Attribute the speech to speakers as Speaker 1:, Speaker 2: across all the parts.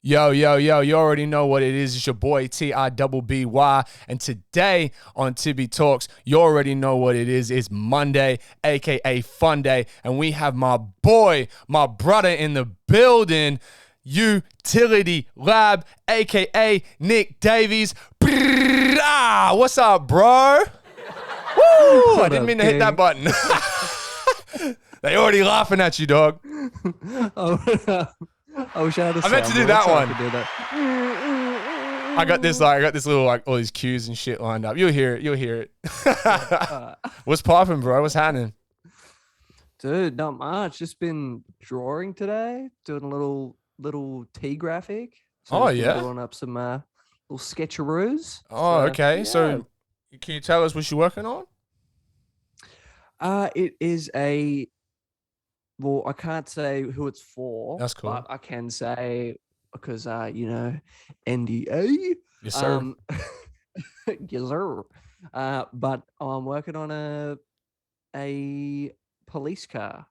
Speaker 1: Yo, yo, yo, you already know what it is. It's your boy TIBBY. And today on Tibby Talks, you already know what it is. It's Monday, aka Fun Day. And we have my boy, my brother in the building, Utility Lab, aka Nick Davies. What's up, bro? Woo! I didn't mean to hit that button. They already laughing at you, dog.
Speaker 2: I wish I had a
Speaker 1: I meant to do
Speaker 2: soundboard
Speaker 1: that
Speaker 2: so I
Speaker 1: one.
Speaker 2: could do that.
Speaker 1: I got this little like all these cues and shit lined up. You'll hear it. You'll hear it. What's popping, bro? What's happening?
Speaker 2: Dude, not much. Just been drawing today, doing a little T graphic. So
Speaker 1: Oh
Speaker 2: just been
Speaker 1: yeah.
Speaker 2: drawing up some little sketcheroos.
Speaker 1: Oh
Speaker 2: So
Speaker 1: okay.
Speaker 2: yeah.
Speaker 1: So can you tell us what you're working on?
Speaker 2: It is I can't say who it's for.
Speaker 1: That's cool.
Speaker 2: But I can say because NDA.
Speaker 1: Yes, sir.
Speaker 2: Yes, sir. But I'm working on a police car.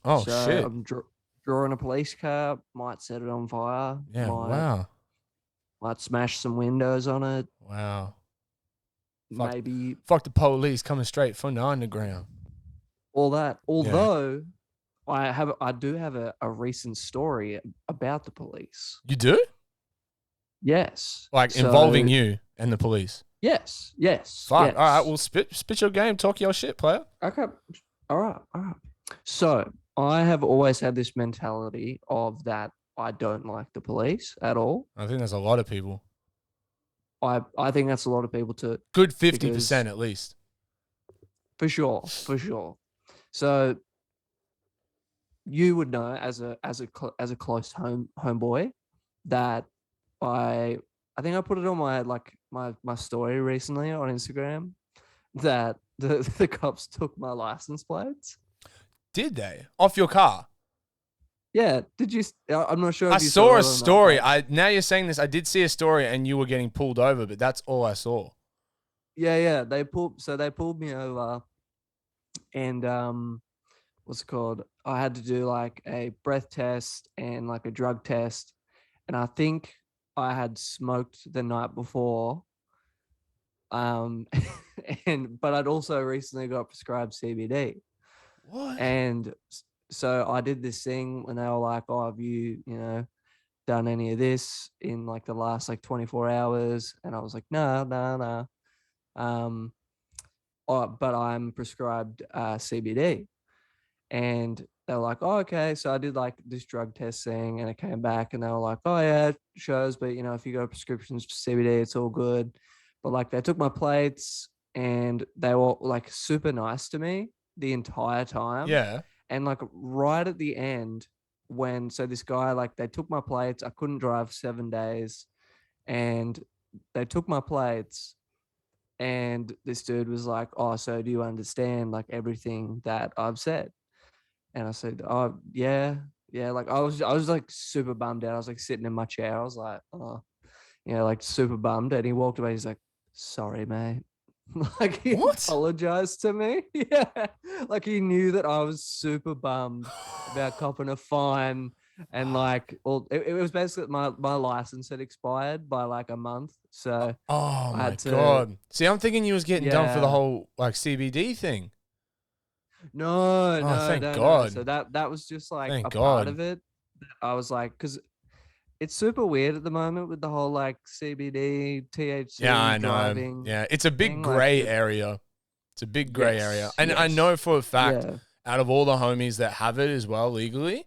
Speaker 1: Oh
Speaker 2: So
Speaker 1: shit.
Speaker 2: I'm drawing a police car. Might set it on fire.
Speaker 1: Yeah. Wow.
Speaker 2: Might smash some windows on it.
Speaker 1: Wow.
Speaker 2: Maybe
Speaker 1: Fuck the police coming straight from the underground.
Speaker 2: all that. Although I do have a recent story about the police.
Speaker 1: You do?
Speaker 2: Yes.
Speaker 1: Like
Speaker 2: So,
Speaker 1: involving you and the police.
Speaker 2: Yes. Yes.
Speaker 1: Fuck.
Speaker 2: Yes.
Speaker 1: All right. Well, spit your game. Talk your shit, player.
Speaker 2: Okay. All right. So I have always had this mentality of that I don't like the police at all.
Speaker 1: I think there's a lot of people.
Speaker 2: I think that's a lot of people too.
Speaker 1: Good 50% at least.
Speaker 2: For sure. So you would know as a close homeboy that I think I put it on my story recently on Instagram that the cops took my license plates.
Speaker 1: Did they? Off your car?
Speaker 2: Yeah. Did you? I'm not sure.
Speaker 1: I
Speaker 2: If you
Speaker 1: saw
Speaker 2: it
Speaker 1: a
Speaker 2: or
Speaker 1: story.
Speaker 2: not,
Speaker 1: Now you're saying this. I did see a story, and you were getting pulled over, but that's all I saw.
Speaker 2: Yeah. They pulled me over, and what's it called? I had to do like a breath test and like a drug test, and I think I had smoked the night before. But I'd also recently got prescribed CBD.
Speaker 1: What?
Speaker 2: And so I did this thing when they were like, "Oh, have you done any of this in like the last like 24 hours?" And I was like, "No. But I'm prescribed CBD." And they were like, "Oh, okay." So I did like this drug test thing, and it came back, and they were like, "Oh yeah, it shows, but if you got prescriptions for CBD, it's all good." But like they took my plates, and they were like super nice to me the entire time.
Speaker 1: Yeah.
Speaker 2: And like right at the end, so this guy, like they took my plates, I couldn't drive 7 days, and they took my plates, and this dude was like, "Oh, so do you understand like everything that I've said?" And I said, "Oh yeah." Like I was like super bummed out. I was like sitting in my chair. I was like, "Oh, like super bummed." And he walked away. He's like, "Sorry, mate." Like he apologized to me. Yeah. Like he knew that I was super bummed about copping a fine. And like, it was basically my license had expired by like a month. So
Speaker 1: Oh
Speaker 2: I
Speaker 1: my
Speaker 2: had to,
Speaker 1: god. See, I'm thinking you was getting done for the
Speaker 2: yeah.
Speaker 1: whole like CBD thing.
Speaker 2: No,
Speaker 1: thank
Speaker 2: no.
Speaker 1: God.
Speaker 2: So that was just like
Speaker 1: Thank
Speaker 2: a
Speaker 1: God.
Speaker 2: part of it. I was like, because it's super weird at the moment with the whole like CBD, THC
Speaker 1: Yeah, I know.
Speaker 2: driving.
Speaker 1: Yeah, it's a big
Speaker 2: thing,
Speaker 1: gray
Speaker 2: like,
Speaker 1: area. It's a big gray
Speaker 2: Yes,
Speaker 1: area. And I
Speaker 2: yes.
Speaker 1: know for a fact,
Speaker 2: Yeah.
Speaker 1: out of all the homies that have it as well legally,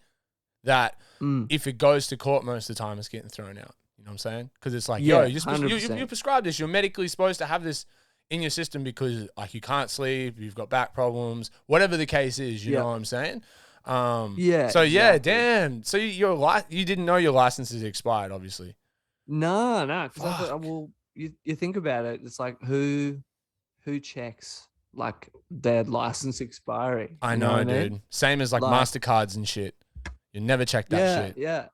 Speaker 1: that if it goes to court, most of the time it's getting thrown out. You know what I'm saying? Because it's like,
Speaker 2: Yeah,
Speaker 1: yo, you prescribed this. You're medically supposed to have this in your system because like you can't sleep, you've got back problems, whatever the case is. You know what I'm saying?
Speaker 2: Yeah.
Speaker 1: So yeah,
Speaker 2: exactly.
Speaker 1: damn. So you didn't know your license is expired, obviously.
Speaker 2: No. Because I
Speaker 1: Fuck.
Speaker 2: thought, well, you think about it. It's like who checks like their license expiry?
Speaker 1: I
Speaker 2: You know
Speaker 1: know,
Speaker 2: what I
Speaker 1: dude.
Speaker 2: mean?
Speaker 1: Same as like MasterCards and shit. You never check that shit.
Speaker 2: Yeah.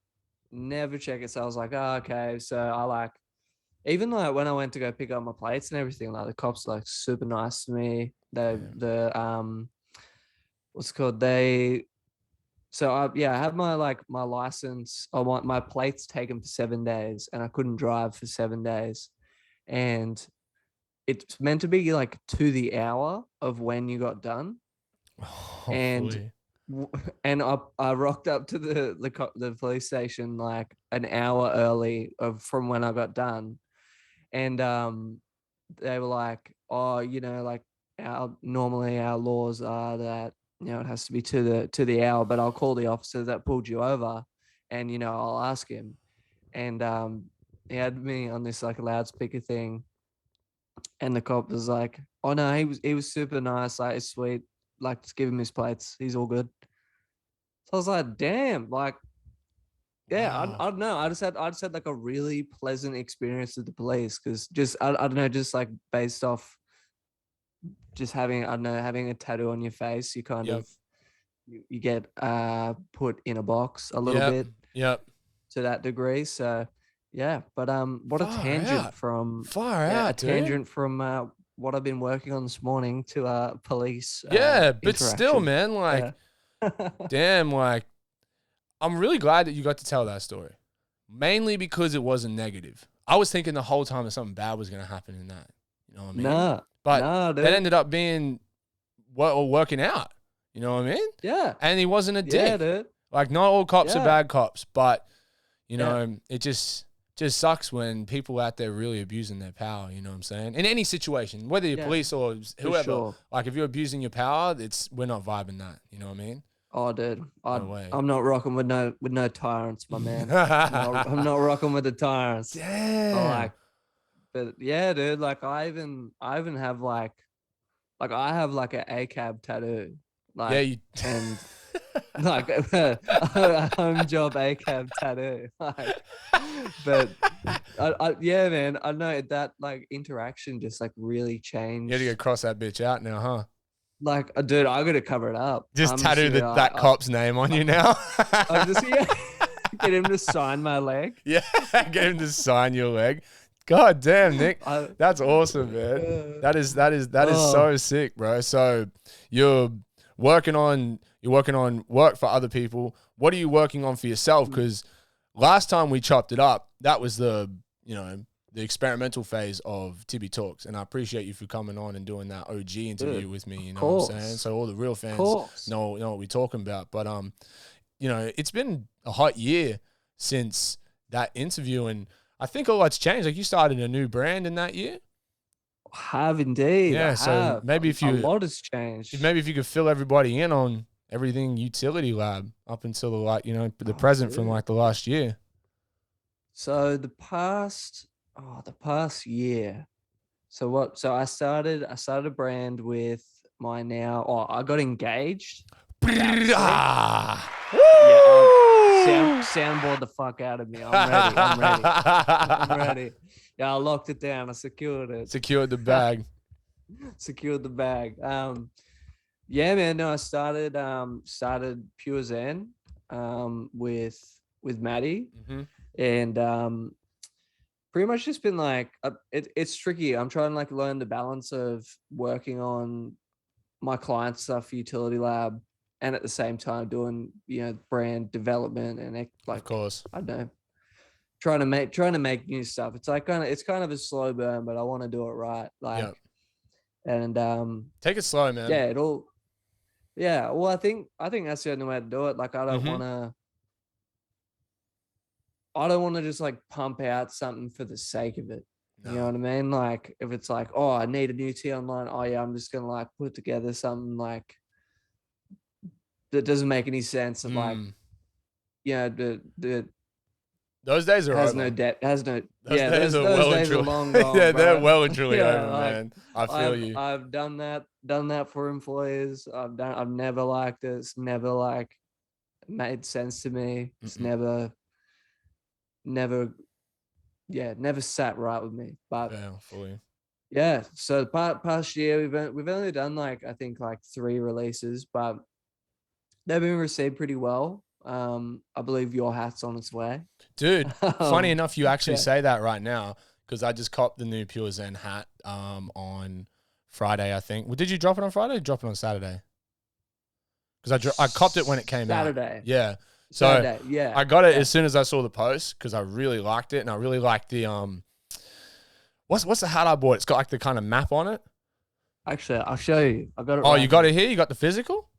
Speaker 2: Never check it. So I was like, oh, okay. So I like, even like when I went to go pick up my plates and everything, like the cops like super nice to me. What's it called? So I had my license. I want my plates taken for 7 days, and I couldn't drive for 7 days. And it's meant to be like to the hour of when you got done.
Speaker 1: Oh,
Speaker 2: And
Speaker 1: fully.
Speaker 2: and I rocked up to the police station like an hour early of from when I got done, and they were like, oh, like normally our laws are that it has to be to the hour, but I'll call the officer that pulled you over, and I'll ask him, and he had me on this like loudspeaker thing, and the cop was like, oh no, he was super nice, like sweet, like just give him his plates, he's all good. So I was like, damn, like, yeah, I
Speaker 1: Wow.
Speaker 2: don't know. I just had like a really pleasant experience with the police because just I don't know, just like based off just having I don't know having a tattoo on your face, you kind
Speaker 1: Yep.
Speaker 2: of you get put in a box a little
Speaker 1: Yep.
Speaker 2: bit
Speaker 1: Yep.
Speaker 2: to that degree. So yeah, but what a
Speaker 1: Far
Speaker 2: tangent
Speaker 1: out.
Speaker 2: from
Speaker 1: Far
Speaker 2: yeah a
Speaker 1: out, dude.
Speaker 2: tangent from what I've been working on this morning to police
Speaker 1: Yeah, but still,
Speaker 2: interaction.
Speaker 1: man,
Speaker 2: Yeah.
Speaker 1: like, damn, like, I'm really glad that you got to tell that story. Mainly because it wasn't negative. I was thinking the whole time that something bad was going to happen in that. You know what I mean?
Speaker 2: Nah,
Speaker 1: But
Speaker 2: nah,
Speaker 1: that
Speaker 2: dude.
Speaker 1: ended up being working out. You know what I mean?
Speaker 2: Yeah,
Speaker 1: And he wasn't a
Speaker 2: yeah,
Speaker 1: dick.
Speaker 2: dude.
Speaker 1: Like, not all cops are
Speaker 2: Yeah,
Speaker 1: bad cops, but,
Speaker 2: yeah,
Speaker 1: it just sucks when people out there really abusing their power, you know what I'm saying? In any situation, whether you're
Speaker 2: yeah,
Speaker 1: police or
Speaker 2: for
Speaker 1: whoever,
Speaker 2: sure.
Speaker 1: like if you're abusing your power, we're not vibing that, you know what I mean?
Speaker 2: Oh, dude,
Speaker 1: No way.
Speaker 2: I'm not rocking with no tyrants, my man. I'm not rocking with the tyrants. I
Speaker 1: Damn.
Speaker 2: like, but yeah, dude. Like, I even have like I have like an ACAB tattoo,
Speaker 1: Yeah,
Speaker 2: like,
Speaker 1: you
Speaker 2: and like a home job ACAB tattoo, like. But yeah, man, I know that like interaction just like really
Speaker 1: You had to go
Speaker 2: changed.
Speaker 1: cross that bitch out now, huh?
Speaker 2: Like, dude, I gotta cover it up.
Speaker 1: Just
Speaker 2: I'm just
Speaker 1: tattoo
Speaker 2: gonna
Speaker 1: that cop's name on you now.
Speaker 2: I'm just yeah, get him to sign my leg.
Speaker 1: Yeah, get him to sign your leg. God damn, Nick.
Speaker 2: I,
Speaker 1: That's awesome, man.
Speaker 2: uh,
Speaker 1: That is
Speaker 2: oh,
Speaker 1: so sick, bro. So you're you're working on work for other people. What are you working on for yourself?
Speaker 2: mm,
Speaker 1: Because last time we chopped it up, that was the experimental phase of Tibby Talks. And I appreciate you for coming on and doing that OG
Speaker 2: dude,
Speaker 1: interview with me, you
Speaker 2: of
Speaker 1: know what I'm saying?
Speaker 2: course,
Speaker 1: So all the real
Speaker 2: of
Speaker 1: fans
Speaker 2: course.
Speaker 1: know what we're talking about. But it's been a hot year since that interview, and I think a lot's changed. Like you started a new brand in that year.
Speaker 2: I have indeed. I
Speaker 1: Yeah, so
Speaker 2: have.
Speaker 1: maybe
Speaker 2: A lot has changed.
Speaker 1: if you could fill everybody in on everything Utility Lab up until the
Speaker 2: Oh,
Speaker 1: present from
Speaker 2: dude.
Speaker 1: like the last year.
Speaker 2: So the past year. So what? So I started a brand with my now. Oh, I got engaged. That's sick.
Speaker 1: Ah.
Speaker 2: Yeah,
Speaker 1: Woo!
Speaker 2: soundboard the fuck out of me. I'm ready. I'm ready. I'm ready. Yeah, I locked it down. I secured it.
Speaker 1: Secured the bag.
Speaker 2: Secured the bag. Yeah, man. No, I started Pure Zen with Maddie,
Speaker 1: Hmm.
Speaker 2: and pretty much just been like it's tricky. I'm trying to like learn the balance of working on my client stuff for Utility Lab, and at the same time doing brand development and
Speaker 1: Of
Speaker 2: like
Speaker 1: course.
Speaker 2: I don't know, trying to make new stuff. It's kind of a slow burn, but I want to do it right.
Speaker 1: Yeah.
Speaker 2: Like, and
Speaker 1: Take it slow, man.
Speaker 2: yeah, it'll yeah. Well, I think that's the only way to do it. Like,
Speaker 1: Hmm.
Speaker 2: I don't want to just like pump out something for the sake of it. You know
Speaker 1: No.
Speaker 2: what I mean? Like, if it's like, oh, I need a new tee online. Oh yeah, I'm just gonna like put together something like that doesn't make any sense. Of like,
Speaker 1: Mm.
Speaker 2: the
Speaker 1: Those days are
Speaker 2: has no
Speaker 1: over.
Speaker 2: debt, has no
Speaker 1: Those
Speaker 2: yeah.
Speaker 1: days
Speaker 2: Those
Speaker 1: are
Speaker 2: those
Speaker 1: well and
Speaker 2: days are
Speaker 1: truly.
Speaker 2: long gone,
Speaker 1: Yeah, they're
Speaker 2: bro.
Speaker 1: well and truly
Speaker 2: Yeah,
Speaker 1: over,
Speaker 2: like
Speaker 1: man. I feel
Speaker 2: I've
Speaker 1: you.
Speaker 2: I've done that for employees. I've never liked it. It's never like made sense to me. It's
Speaker 1: Mm-mm.
Speaker 2: never yeah, never sat right with me. But
Speaker 1: Yeah, fully.
Speaker 2: yeah, so the past year we've only done like I think like 3 releases, but they've been received pretty well. I believe your hat's on its way.
Speaker 1: Dude, funny
Speaker 2: um,
Speaker 1: enough, you actually
Speaker 2: yeah.
Speaker 1: say that right now because I just copped the new Pure Zen hat on Friday, I think. Well, did you drop it on Friday or drop it on Saturday? because I copped it when it came out.
Speaker 2: Saturday.
Speaker 1: Yeah. So
Speaker 2: Saturday. Yeah.
Speaker 1: I got it
Speaker 2: Yeah.
Speaker 1: as soon as I saw the post because I really liked it, and I really liked the what's the hat I bought? It's got like the kind of map on it.
Speaker 2: Actually, I'll show you. I got it.
Speaker 1: Oh,
Speaker 2: right
Speaker 1: you got
Speaker 2: here.
Speaker 1: it here. You got the physical.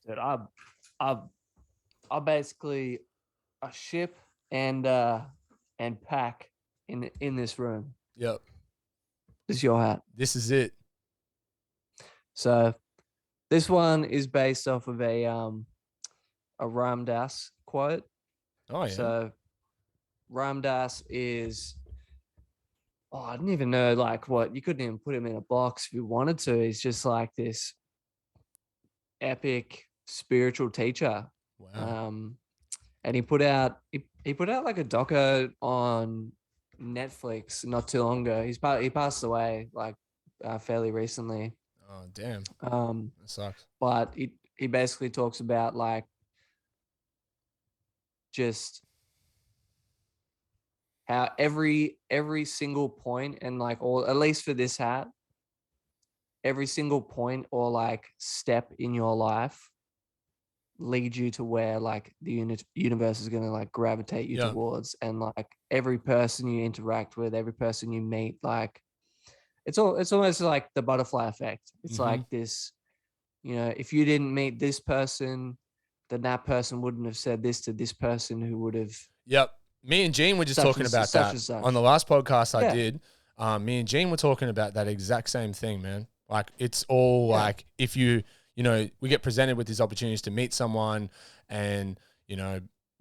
Speaker 2: Dude, I basically I ship and pack in this room.
Speaker 1: Yep.
Speaker 2: This is your hat.
Speaker 1: This is it.
Speaker 2: So this one is based off of a Ram Dass quote.
Speaker 1: Oh yeah.
Speaker 2: So Ram Dass is, I didn't even know like what, you couldn't even put him in a box if you wanted to. He's just like this epic spiritual teacher.
Speaker 1: Wow.
Speaker 2: And he put out like a doco on Netflix not too long ago. He passed away like fairly recently.
Speaker 1: Oh damn. That sucks.
Speaker 2: But he basically talks about like just how every single point, and like, or at least for this hat, every single point or like step in your life leads you to where like the universe is going to like gravitate you towards. And like every person you interact with, every person you meet, like it's almost like the butterfly effect. It's like this, if you didn't meet this person, then that person wouldn't have said this to this person who would have.
Speaker 1: Yep. Me and Gene were just talking about that on the last podcast I did. Me and Gene were talking about that exact same thing, man. Like it's all like if you we get presented with these opportunities to meet someone, and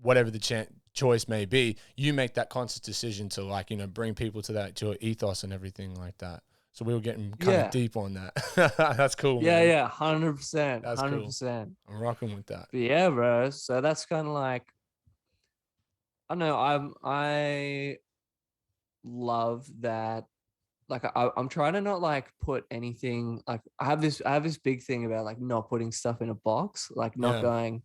Speaker 1: whatever the choice may be, you make that conscious decision to like bring people to that, to your ethos and everything like that. So we were getting kind of deep on that. That's cool, man.
Speaker 2: Yeah, 100%.
Speaker 1: That's
Speaker 2: 100%.
Speaker 1: Cool. I'm rocking with that.
Speaker 2: But yeah, bro. So that's kind of like, I don't know. I love that. Like I'm trying to not like put anything, like I have this big thing about like not putting stuff in a box, like not going,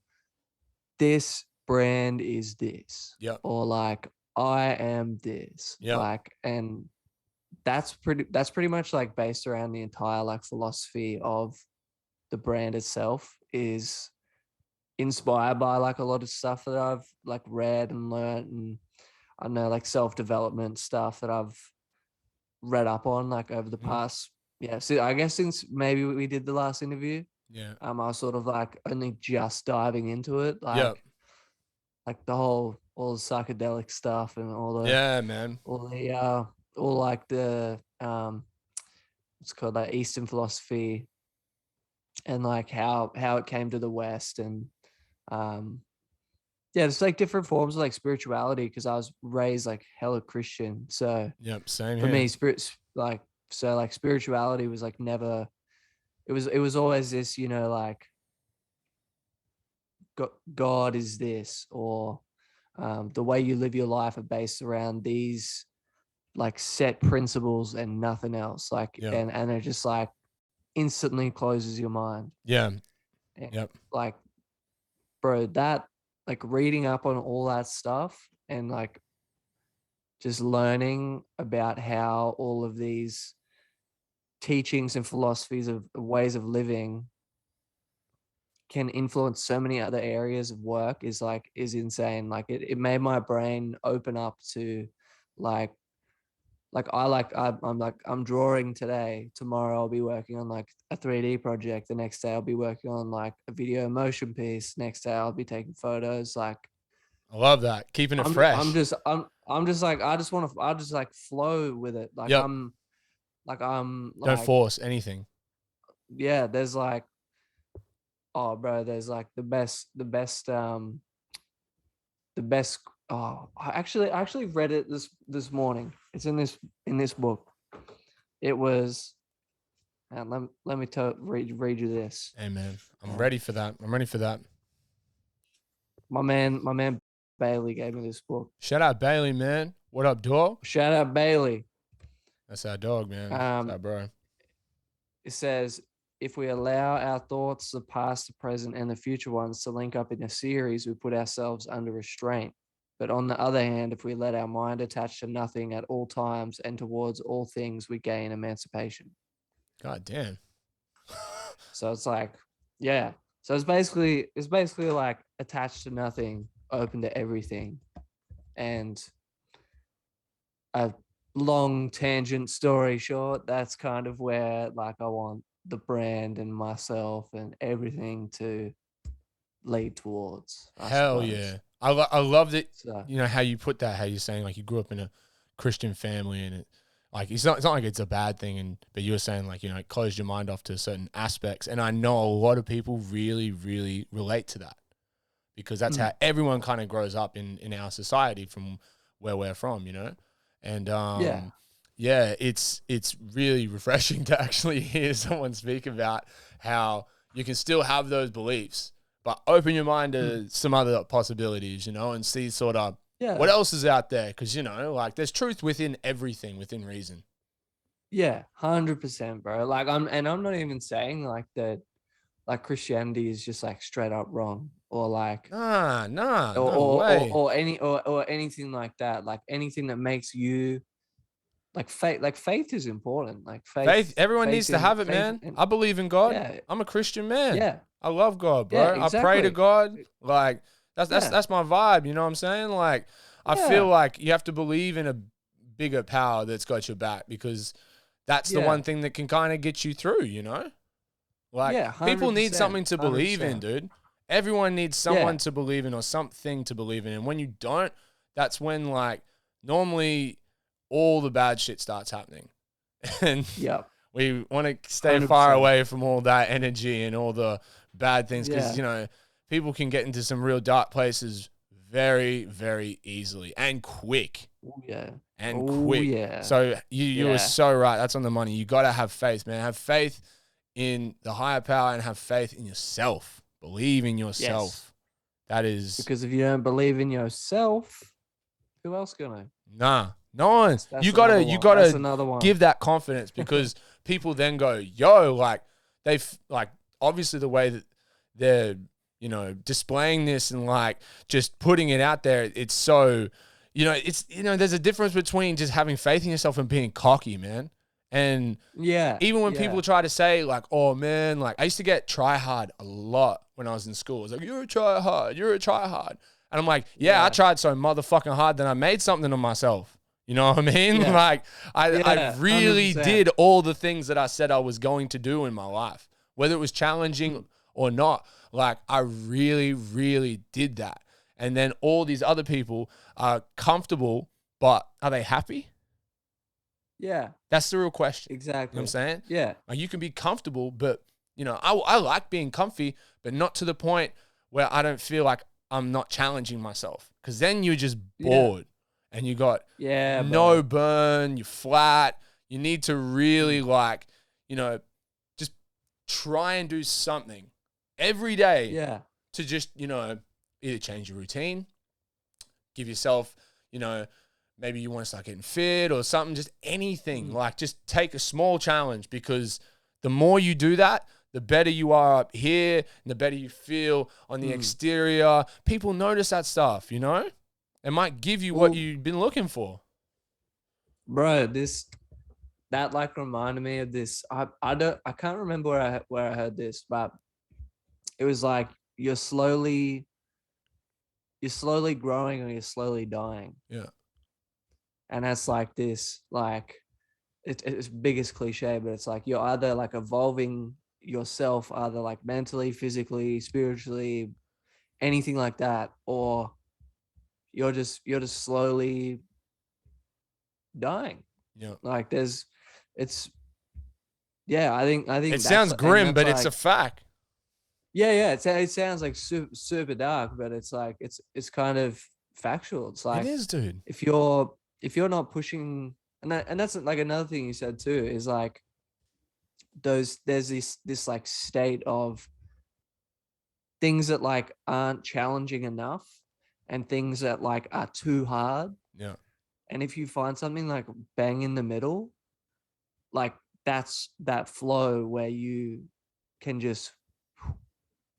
Speaker 2: this brand is this, or like I am this, like, and that's pretty much like based around the entire like philosophy of the brand itself, is inspired by like a lot of stuff that I've like read and learned, and I know like self-development stuff that I've read up on like over the past, so I guess since maybe we did the last interview, I was sort of like only just diving into it, like all the psychedelic stuff and all the
Speaker 1: man,
Speaker 2: all like the what's called like Eastern philosophy, and like how it came to the West, and it's like different forms of like spirituality, because I was raised like hella Christian. So
Speaker 1: same
Speaker 2: for
Speaker 1: here.
Speaker 2: me, spirituality was like never, it was always this, like God is this, or the way you live your life are based around these like set principles and nothing else. Like, and it just like instantly closes your mind. And, like, bro, that like reading up on all that stuff and like just learning about how all of these teachings and philosophies of ways of living can influence so many other areas of work is insane. Like it made my brain open up to I'm drawing today. Tomorrow I'll be working on like a 3D project. The next day I'll be working on like a video motion piece. Next day I'll be taking photos. Like,
Speaker 1: I love that. Keeping it fresh.
Speaker 2: I'm just like, I just like flow with it. Like I'm
Speaker 1: don't force anything.
Speaker 2: Yeah, there's like, oh bro, there's like the best I actually read it this morning. It's in this book. It was, and let me read you this.
Speaker 1: Hey man, I'm ready for that.
Speaker 2: My man Bailey gave me this book.
Speaker 1: Shout out Bailey, man. What up, dog?
Speaker 2: Shout out Bailey.
Speaker 1: That's our dog, man. That's our bro.
Speaker 2: It says, if we allow our thoughts, the past, the present, and the future ones to link up in a series, we put ourselves under restraint. But on the other hand, if we let our mind attach to nothing at all times and towards all things, we gain emancipation.
Speaker 1: God damn.
Speaker 2: So it's like, yeah, So it's basically like attached to nothing, open to everything. And a long tangent story short, that's kind of where like I want the brand and myself and everything to lead towards, I
Speaker 1: Hell
Speaker 2: suppose.
Speaker 1: yeah. I loved it.
Speaker 2: So
Speaker 1: You know, how you put that, how you're saying like you grew up in a Christian family and it, like, it's not like it's a bad thing. And, but you were saying like, you know, it closed your mind off to certain aspects. And I know a lot of people really, really relate to that because that's how everyone kind of grows up in our society from where we're from, you know? And,
Speaker 2: yeah,
Speaker 1: yeah, it's really refreshing to actually hear someone speak about how you can still have those beliefs, but open your mind to some other possibilities, you know, and see sort of
Speaker 2: yeah,
Speaker 1: what else is out there. Because, you know, like there's truth within everything, within reason.
Speaker 2: yeah, 100%, bro. Like I'm not even saying like that, like Christianity is just like straight up wrong, or like
Speaker 1: Nah, no way.
Speaker 2: or anything like that. Like anything that makes you like faith is important. Like
Speaker 1: Faith, everyone needs to have it,
Speaker 2: faith
Speaker 1: man.
Speaker 2: and
Speaker 1: I believe in God.
Speaker 2: yeah,
Speaker 1: I'm a Christian man.
Speaker 2: yeah,
Speaker 1: I love God,
Speaker 2: yeah,
Speaker 1: bro. I pray to
Speaker 2: exactly.
Speaker 1: God. Like that's
Speaker 2: Yeah,
Speaker 1: that's my vibe. You know what I'm saying? Like I feel
Speaker 2: yeah,
Speaker 1: like you have to believe in a bigger power that's got your back because that's the one
Speaker 2: yeah,
Speaker 1: thing that can kind of get you through. You know, like
Speaker 2: yeah,
Speaker 1: people need
Speaker 2: 100%,
Speaker 1: something to
Speaker 2: hundred
Speaker 1: believe in,
Speaker 2: percent.
Speaker 1: dude. Everyone needs
Speaker 2: Yeah,
Speaker 1: someone to believe in or something to believe in, and when you don't, that's when like normally all the bad shit starts happening. And
Speaker 2: yeah,
Speaker 1: we want to stay
Speaker 2: hundred
Speaker 1: far
Speaker 2: percent.
Speaker 1: away from all that energy and all the bad things because,
Speaker 2: Yeah.
Speaker 1: you know, people can get into some real dark places very, very easily and quick.
Speaker 2: Oh yeah.
Speaker 1: And
Speaker 2: Oh
Speaker 1: quick.
Speaker 2: yeah.
Speaker 1: So you were
Speaker 2: Yeah.
Speaker 1: so right. That's on the money. You got to have faith, man. Have faith in the higher power and have faith in yourself. Believe in
Speaker 2: Yes.
Speaker 1: yourself. That is,
Speaker 2: Because if you don't believe in yourself, who else gonna?
Speaker 1: nah, no one.
Speaker 2: That's
Speaker 1: You
Speaker 2: another
Speaker 1: gotta, you
Speaker 2: one. That's
Speaker 1: gotta
Speaker 2: another one.
Speaker 1: give that confidence because people then go, yo, like they've like obviously the way that they're, you know, displaying this and like just putting it out there. It's so, you know, it's, you know, there's a difference between just having faith in yourself and being cocky, man. And
Speaker 2: Yeah.
Speaker 1: even when
Speaker 2: Yeah.
Speaker 1: people try to say like, oh man, like I used to get try hard a lot when I was in school. It's like, you're a try hard, you're a try hard. And I'm like, yeah, I
Speaker 2: Yeah.
Speaker 1: tried so motherfucking hard that I made something of myself. You know what I mean?
Speaker 2: Yeah.
Speaker 1: Like I
Speaker 2: Yeah. Hundred
Speaker 1: really
Speaker 2: percent.
Speaker 1: did all the things that I said I was going to do in my life, whether it was challenging or not. Like I really, really did that. And then all these other people are comfortable, but are they happy?
Speaker 2: Yeah.
Speaker 1: That's the real question. You know what I'm
Speaker 2: Exactly.
Speaker 1: saying?
Speaker 2: Yeah.
Speaker 1: Like you can be comfortable, but you know, I like being comfy, but not to the point where I don't feel like I'm not challenging myself. Cause then you're just
Speaker 2: Yeah.
Speaker 1: bored and you got
Speaker 2: Yeah,
Speaker 1: no
Speaker 2: bro.
Speaker 1: burn, you're flat. You need to really
Speaker 2: Mm.
Speaker 1: like, you know, just try and do something every day
Speaker 2: Yeah.
Speaker 1: to just, you know, either change your routine, give yourself, you know, maybe you want to start getting fit or something, just anything.
Speaker 2: Mm.
Speaker 1: Like just take a small challenge because the more you do that, the better you are up here and the better you feel on the
Speaker 2: Mm.
Speaker 1: exterior. People notice that stuff, you know? It might give you what
Speaker 2: Well,
Speaker 1: you've been looking for.
Speaker 2: bro, this that like reminded me of this. I can't remember where I heard this, but it was like you're slowly growing or you're slowly dying.
Speaker 1: Yeah.
Speaker 2: And that's like this, like it's biggest cliche, but it's like you're either like evolving yourself, either like mentally, physically, spiritually, anything like that, or you're just slowly dying.
Speaker 1: Yeah.
Speaker 2: Like it's yeah, I think
Speaker 1: It sounds grim,
Speaker 2: that's
Speaker 1: but it's a
Speaker 2: like
Speaker 1: fact.
Speaker 2: yeah, it sounds like super dark, but it's like it's kind of factual. It's
Speaker 1: It
Speaker 2: like
Speaker 1: is, dude.
Speaker 2: if you're not pushing, and that's like another thing you said too, is like there's this like state of things that like aren't challenging enough and things that like are too hard.
Speaker 1: Yeah.
Speaker 2: And if you find something like bang in the middle, like that's that flow where you can just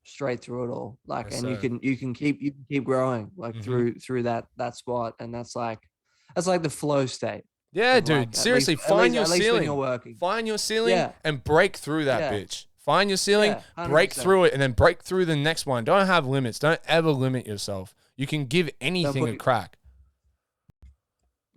Speaker 2: straight through it all, like,
Speaker 1: Yes,
Speaker 2: and you
Speaker 1: sir.
Speaker 2: can keep growing like
Speaker 1: Mm-hmm.
Speaker 2: through that spot, and that's like the flow state
Speaker 1: Yeah,
Speaker 2: of like
Speaker 1: dude. Seriously,
Speaker 2: at
Speaker 1: find
Speaker 2: least
Speaker 1: your
Speaker 2: when you're
Speaker 1: ceiling.
Speaker 2: working.
Speaker 1: Find your ceiling
Speaker 2: Yeah,
Speaker 1: and break through that
Speaker 2: yeah,
Speaker 1: bitch. Find your ceiling,
Speaker 2: Yeah,
Speaker 1: break
Speaker 2: 100%.
Speaker 1: through it, and then break through the next one. Don't have limits. Don't ever limit yourself. You can give
Speaker 2: Don't
Speaker 1: anything a
Speaker 2: put
Speaker 1: crack.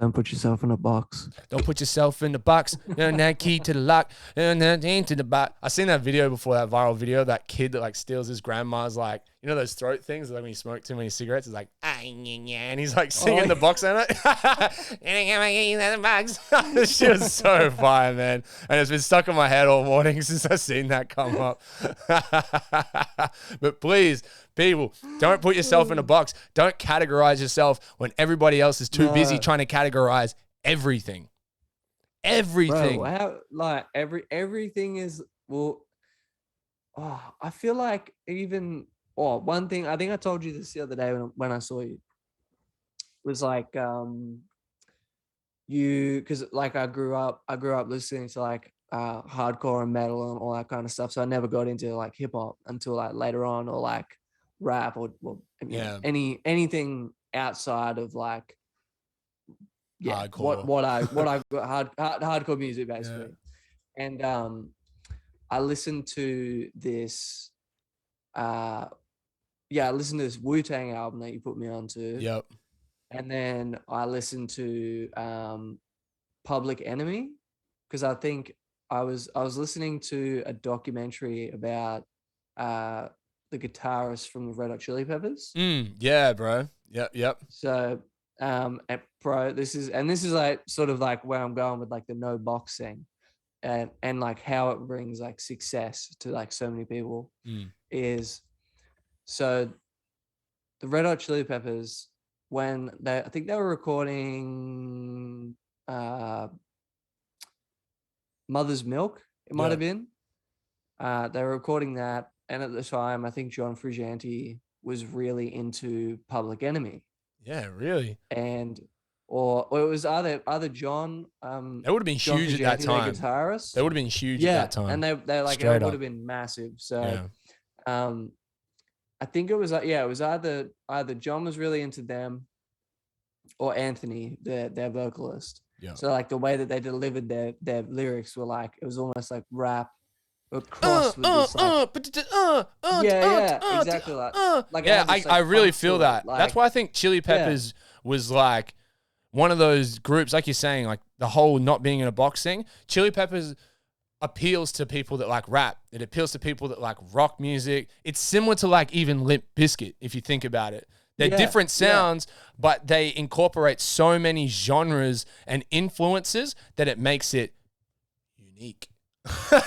Speaker 2: don't put yourself in a box.
Speaker 1: Don't put yourself in the box. And that key to the lock. And that into the box. I seen that video before, that viral video. That kid that like steals his grandma's like, you know those throat things like when you smoke too many cigarettes. It's like and he's like singing the box on it. This shit was so fire, man. And it's been stuck in my head all morning since I seen that come up. But please, people, don't put yourself in a box. Don't categorize yourself when everybody else is too busy trying to categorize everything. Everything.
Speaker 2: Bro, how like everything is I feel like even one thing I think I told you this the other day when I saw you was like because like I grew up listening to like hardcore and metal and all that kind of stuff, so I never got into like hip hop until like later on, or like rap or anything outside of like
Speaker 1: hardcore.
Speaker 2: what I got hardcore music basically. And I listened to this I listened to this Wu-Tang album that you put me on to.
Speaker 1: Yep.
Speaker 2: And then I listened to Public Enemy, because I think I was listening to a documentary about the guitarist from the Red Hot Chili Peppers.
Speaker 1: Yeah, bro. Yep.
Speaker 2: So bro, this is like sort of like where I'm going with like the no box thing, and like how it brings like success to like so many people is, so the Red Hot Chili Peppers, when I think they were recording Mother's Milk, it might have been. They were recording that, and at the time, I think John Frusciante was really into Public Enemy.
Speaker 1: Yeah, really.
Speaker 2: And or it was either John.
Speaker 1: They would have been
Speaker 2: John
Speaker 1: huge at that
Speaker 2: Frusciante,
Speaker 1: time.
Speaker 2: their guitarist.
Speaker 1: They would have been huge at that time.
Speaker 2: And they like it would have been massive. So, I think it was it was either John was really into them, or Anthony, their vocalist.
Speaker 1: Yeah.
Speaker 2: So like the way that they delivered their lyrics were like, it was almost like rap, but crossed with this exactly like
Speaker 1: I really feel that. Like, that's why I think Chili Peppers was like one of those groups, like you're saying, like the whole not being in a box thing. Chili Peppers appeals to people that like rap. It appeals to people that like rock music. It's similar to like even Limp Bizkit, if you think about it. They're different sounds, but they incorporate so many genres and influences that it makes it unique.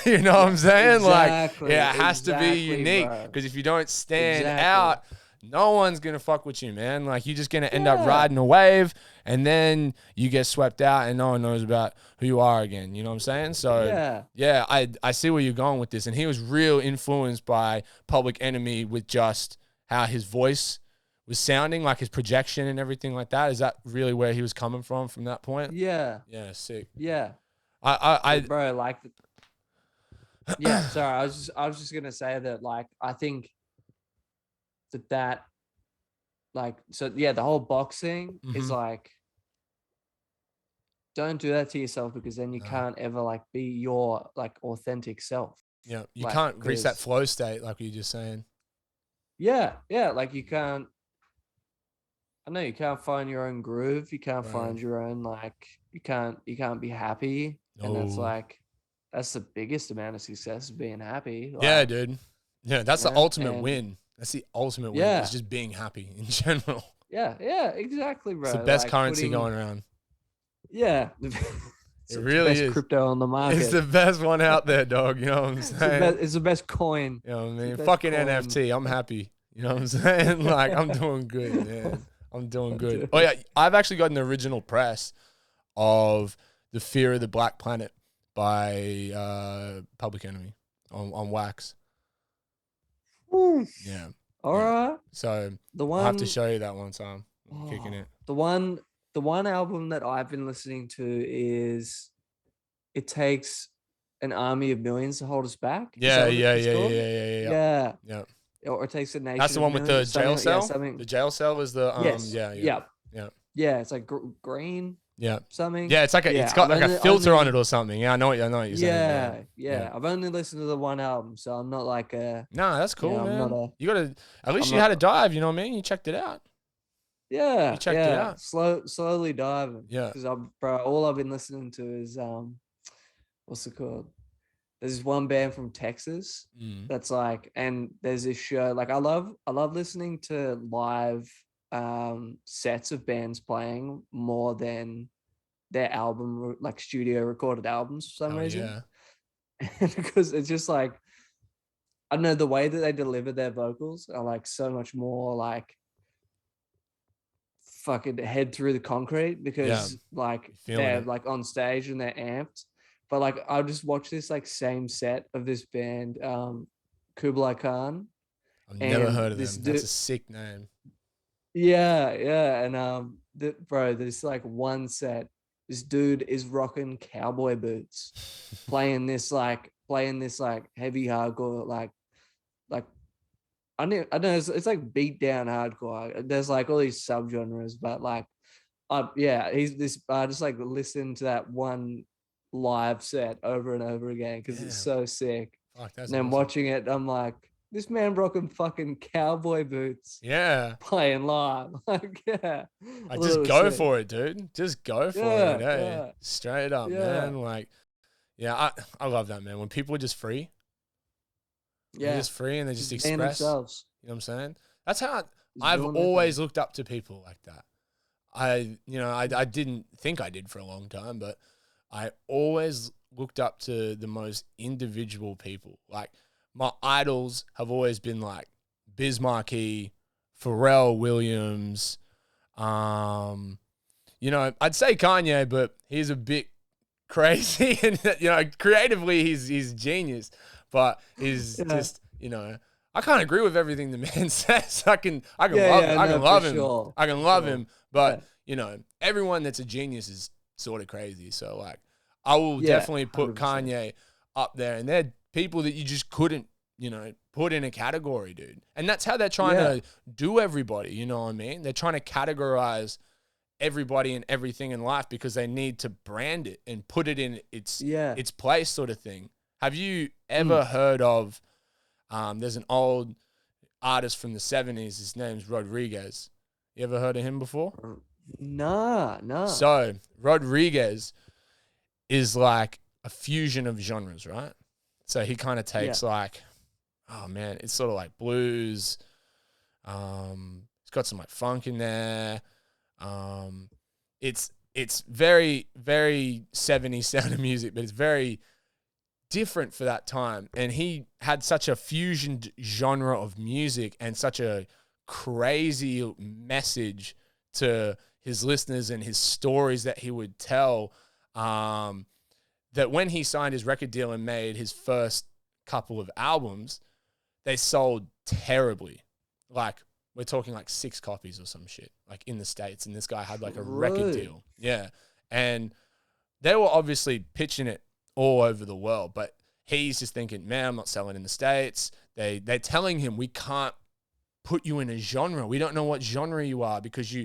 Speaker 1: You know what I'm saying?
Speaker 2: Exactly,
Speaker 1: like, it has to be unique, because if you don't stand out, no one's going to fuck with you, man. Like, you're just going to end up riding a wave, and then you get swept out and no one knows about who you are again. You know what I'm saying? So, I see where you're going with this. And he was real influenced by Public Enemy with just how his voice was sounding, like his projection and everything like that. Is that really where he was coming from that point?
Speaker 2: Yeah.
Speaker 1: Yeah, sick.
Speaker 2: Yeah. Bro, like, sorry, I was just gonna say that, like, I think that like, so the whole boxing is like, don't do that to yourself, because then you can't ever like be your like authentic self.
Speaker 1: Yeah, you can't reach that flow state, like you were just saying.
Speaker 2: Yeah, like you can't. I know you can't find your own groove. You can't find your own, like, you can't be happy. And that's the biggest amount of success, is being happy. Like,
Speaker 1: yeah, dude. Yeah, that's the ultimate win. That's the ultimate win. Is just being happy in general.
Speaker 2: Yeah, exactly, bro.
Speaker 1: It's the best currency going around.
Speaker 2: Yeah.
Speaker 1: It really is.
Speaker 2: Crypto on the market.
Speaker 1: It's the best one out there, dog. You know what I'm saying?
Speaker 2: It's the best coin.
Speaker 1: You know what I mean? Fucking coin. NFT. I'm happy. You know what I'm saying? Like, I'm doing good, man. I'm doing good. Oh, yeah. I've actually got an original press of The Fear of the Black Planet by Public Enemy on wax. Yeah.
Speaker 2: All right.
Speaker 1: So I'll have to show you that one time. I'm kicking it.
Speaker 2: The one album that I've been listening to is It Takes an Army of Millions to Hold Us Back.
Speaker 1: Yeah.
Speaker 2: Or It Takes a Nation.
Speaker 1: That's the one with the jail cell?
Speaker 2: Yeah,
Speaker 1: The jail cell is the
Speaker 2: yes.
Speaker 1: Yeah.
Speaker 2: Yeah, it's like green.
Speaker 1: Yeah.
Speaker 2: something.
Speaker 1: Yeah, it's like it's
Speaker 2: Yeah,
Speaker 1: got
Speaker 2: I've
Speaker 1: like a
Speaker 2: only,
Speaker 1: filter on
Speaker 2: only
Speaker 1: it or something. Yeah, I know what you're saying. Yeah.
Speaker 2: yeah. I've only listened to the one album, so I'm not like a
Speaker 1: No, that's
Speaker 2: you
Speaker 1: cool,
Speaker 2: know,
Speaker 1: man. You gotta at least
Speaker 2: I'm
Speaker 1: you had a
Speaker 2: not
Speaker 1: dive, you know what I mean? You checked it out. You checked it
Speaker 2: yeah,
Speaker 1: out.
Speaker 2: slowly diving
Speaker 1: Yeah.
Speaker 2: because I'm bro. All I've been listening to is what's it called? There's this one band from Texas
Speaker 1: Mm.
Speaker 2: that's like, and there's this show. Like I love listening to live sets of bands playing more than their like studio recorded albums for some
Speaker 1: Hell
Speaker 2: reason.
Speaker 1: yeah.
Speaker 2: Because it's just like I don't know, the way that they deliver their vocals are like so much more like fucking head through the concrete
Speaker 1: Yeah.
Speaker 2: because like
Speaker 1: You feeling
Speaker 2: they're
Speaker 1: it.
Speaker 2: like on stage and they're amped. But like I'll just watch this like same set of this band, Kublai Khan,
Speaker 1: I've never
Speaker 2: and
Speaker 1: heard of
Speaker 2: this
Speaker 1: them. That's
Speaker 2: dude.
Speaker 1: a sick name.
Speaker 2: Yeah, and bro, there's like one set. This dude is rocking cowboy boots, playing this like heavy hardcore like I know it's like beat down hardcore. There's like all these subgenres, but like yeah, he's this I just like listen to that one live set over and over again because it's
Speaker 1: Damn.
Speaker 2: so sick.
Speaker 1: Fuck, that's
Speaker 2: And then
Speaker 1: awesome.
Speaker 2: watching it, I'm like, this man rocking fucking cowboy boots
Speaker 1: Yeah.
Speaker 2: playing live. Like, yeah. I
Speaker 1: I
Speaker 2: thought it
Speaker 1: just
Speaker 2: was
Speaker 1: go
Speaker 2: sick.
Speaker 1: for it, dude. Just go for it,
Speaker 2: Yeah,
Speaker 1: eh?
Speaker 2: yeah,
Speaker 1: Straight up,
Speaker 2: yeah,
Speaker 1: man. Like, yeah, I love that, man. When people are just free, they're
Speaker 2: yeah.
Speaker 1: just free and they just
Speaker 2: Just being
Speaker 1: express.
Speaker 2: themselves.
Speaker 1: You know what I'm saying? That's how
Speaker 2: Just
Speaker 1: I've
Speaker 2: doing their thing.
Speaker 1: always looked up to people like that. I didn't think I did for a long time, but I always looked up to the most individual people. Like my idols have always been like Biz Markie, Pharrell Williams. I'd say Kanye, but he's a bit crazy, and creatively he's genius, but he's
Speaker 2: Yeah,
Speaker 1: just I can't agree with everything the man says.
Speaker 2: yeah.
Speaker 1: I can
Speaker 2: No, for
Speaker 1: love him.
Speaker 2: sure,
Speaker 1: I can
Speaker 2: for
Speaker 1: love
Speaker 2: sure.
Speaker 1: him, but
Speaker 2: Yeah,
Speaker 1: everyone that's a genius is sort of crazy. So like, I will
Speaker 2: yeah,
Speaker 1: definitely put
Speaker 2: 100%.
Speaker 1: Kanye up there, and they're people that you just couldn't put in a category, dude. And that's how they're trying
Speaker 2: Yeah,
Speaker 1: to do everybody. You know what I mean? They're trying to categorize everybody and everything in life because they need to brand it and put it in
Speaker 2: yeah.
Speaker 1: its place, sort of thing. Have you
Speaker 2: Mm.
Speaker 1: ever heard of there's an old artist from the 70s, his name's Rodriguez. You ever heard of him before?
Speaker 2: Nah, nah.
Speaker 1: So Rodriguez is like a fusion of genres, right? So he kind of
Speaker 2: Yeah,
Speaker 1: takes like, oh man, it's sort of like blues. It's got some like funk in there. Um, it's very, very 70s sound of music, but it's very different for that time. And he had such a fusion genre of music and such a crazy message to his listeners and his stories that he would tell, that when he signed his record deal and made his first couple of albums, they sold terribly. Like, we're talking like 6 copies or some shit, like in the States. And this guy had like a record
Speaker 2: true.
Speaker 1: deal. Yeah. And they were obviously pitching it all over the world, but he's just thinking, man, I'm not selling in the States. They're telling him, we can't put you in a genre. We don't know what genre you are because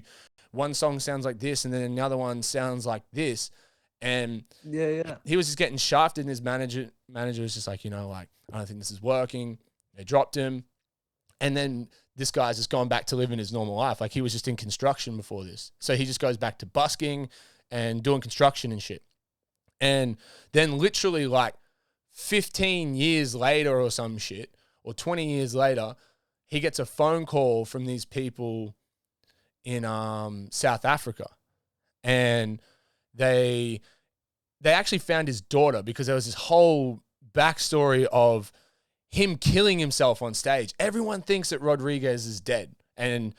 Speaker 1: one song sounds like this and then another one sounds like this. And
Speaker 2: Yeah, yeah.
Speaker 1: he was just getting shafted, and his manager was just like, like, I don't think this is working. They dropped him. And then this guy's just gone back to living his normal life. Like, he was just in construction before this. So he just goes back to busking and doing construction and shit. And then literally like 15 years later or some shit, or 20 years later, he gets a phone call from these people in South Africa. And they actually found his daughter because there was this whole backstory of him killing himself on stage. Everyone thinks that Rodriguez is dead, and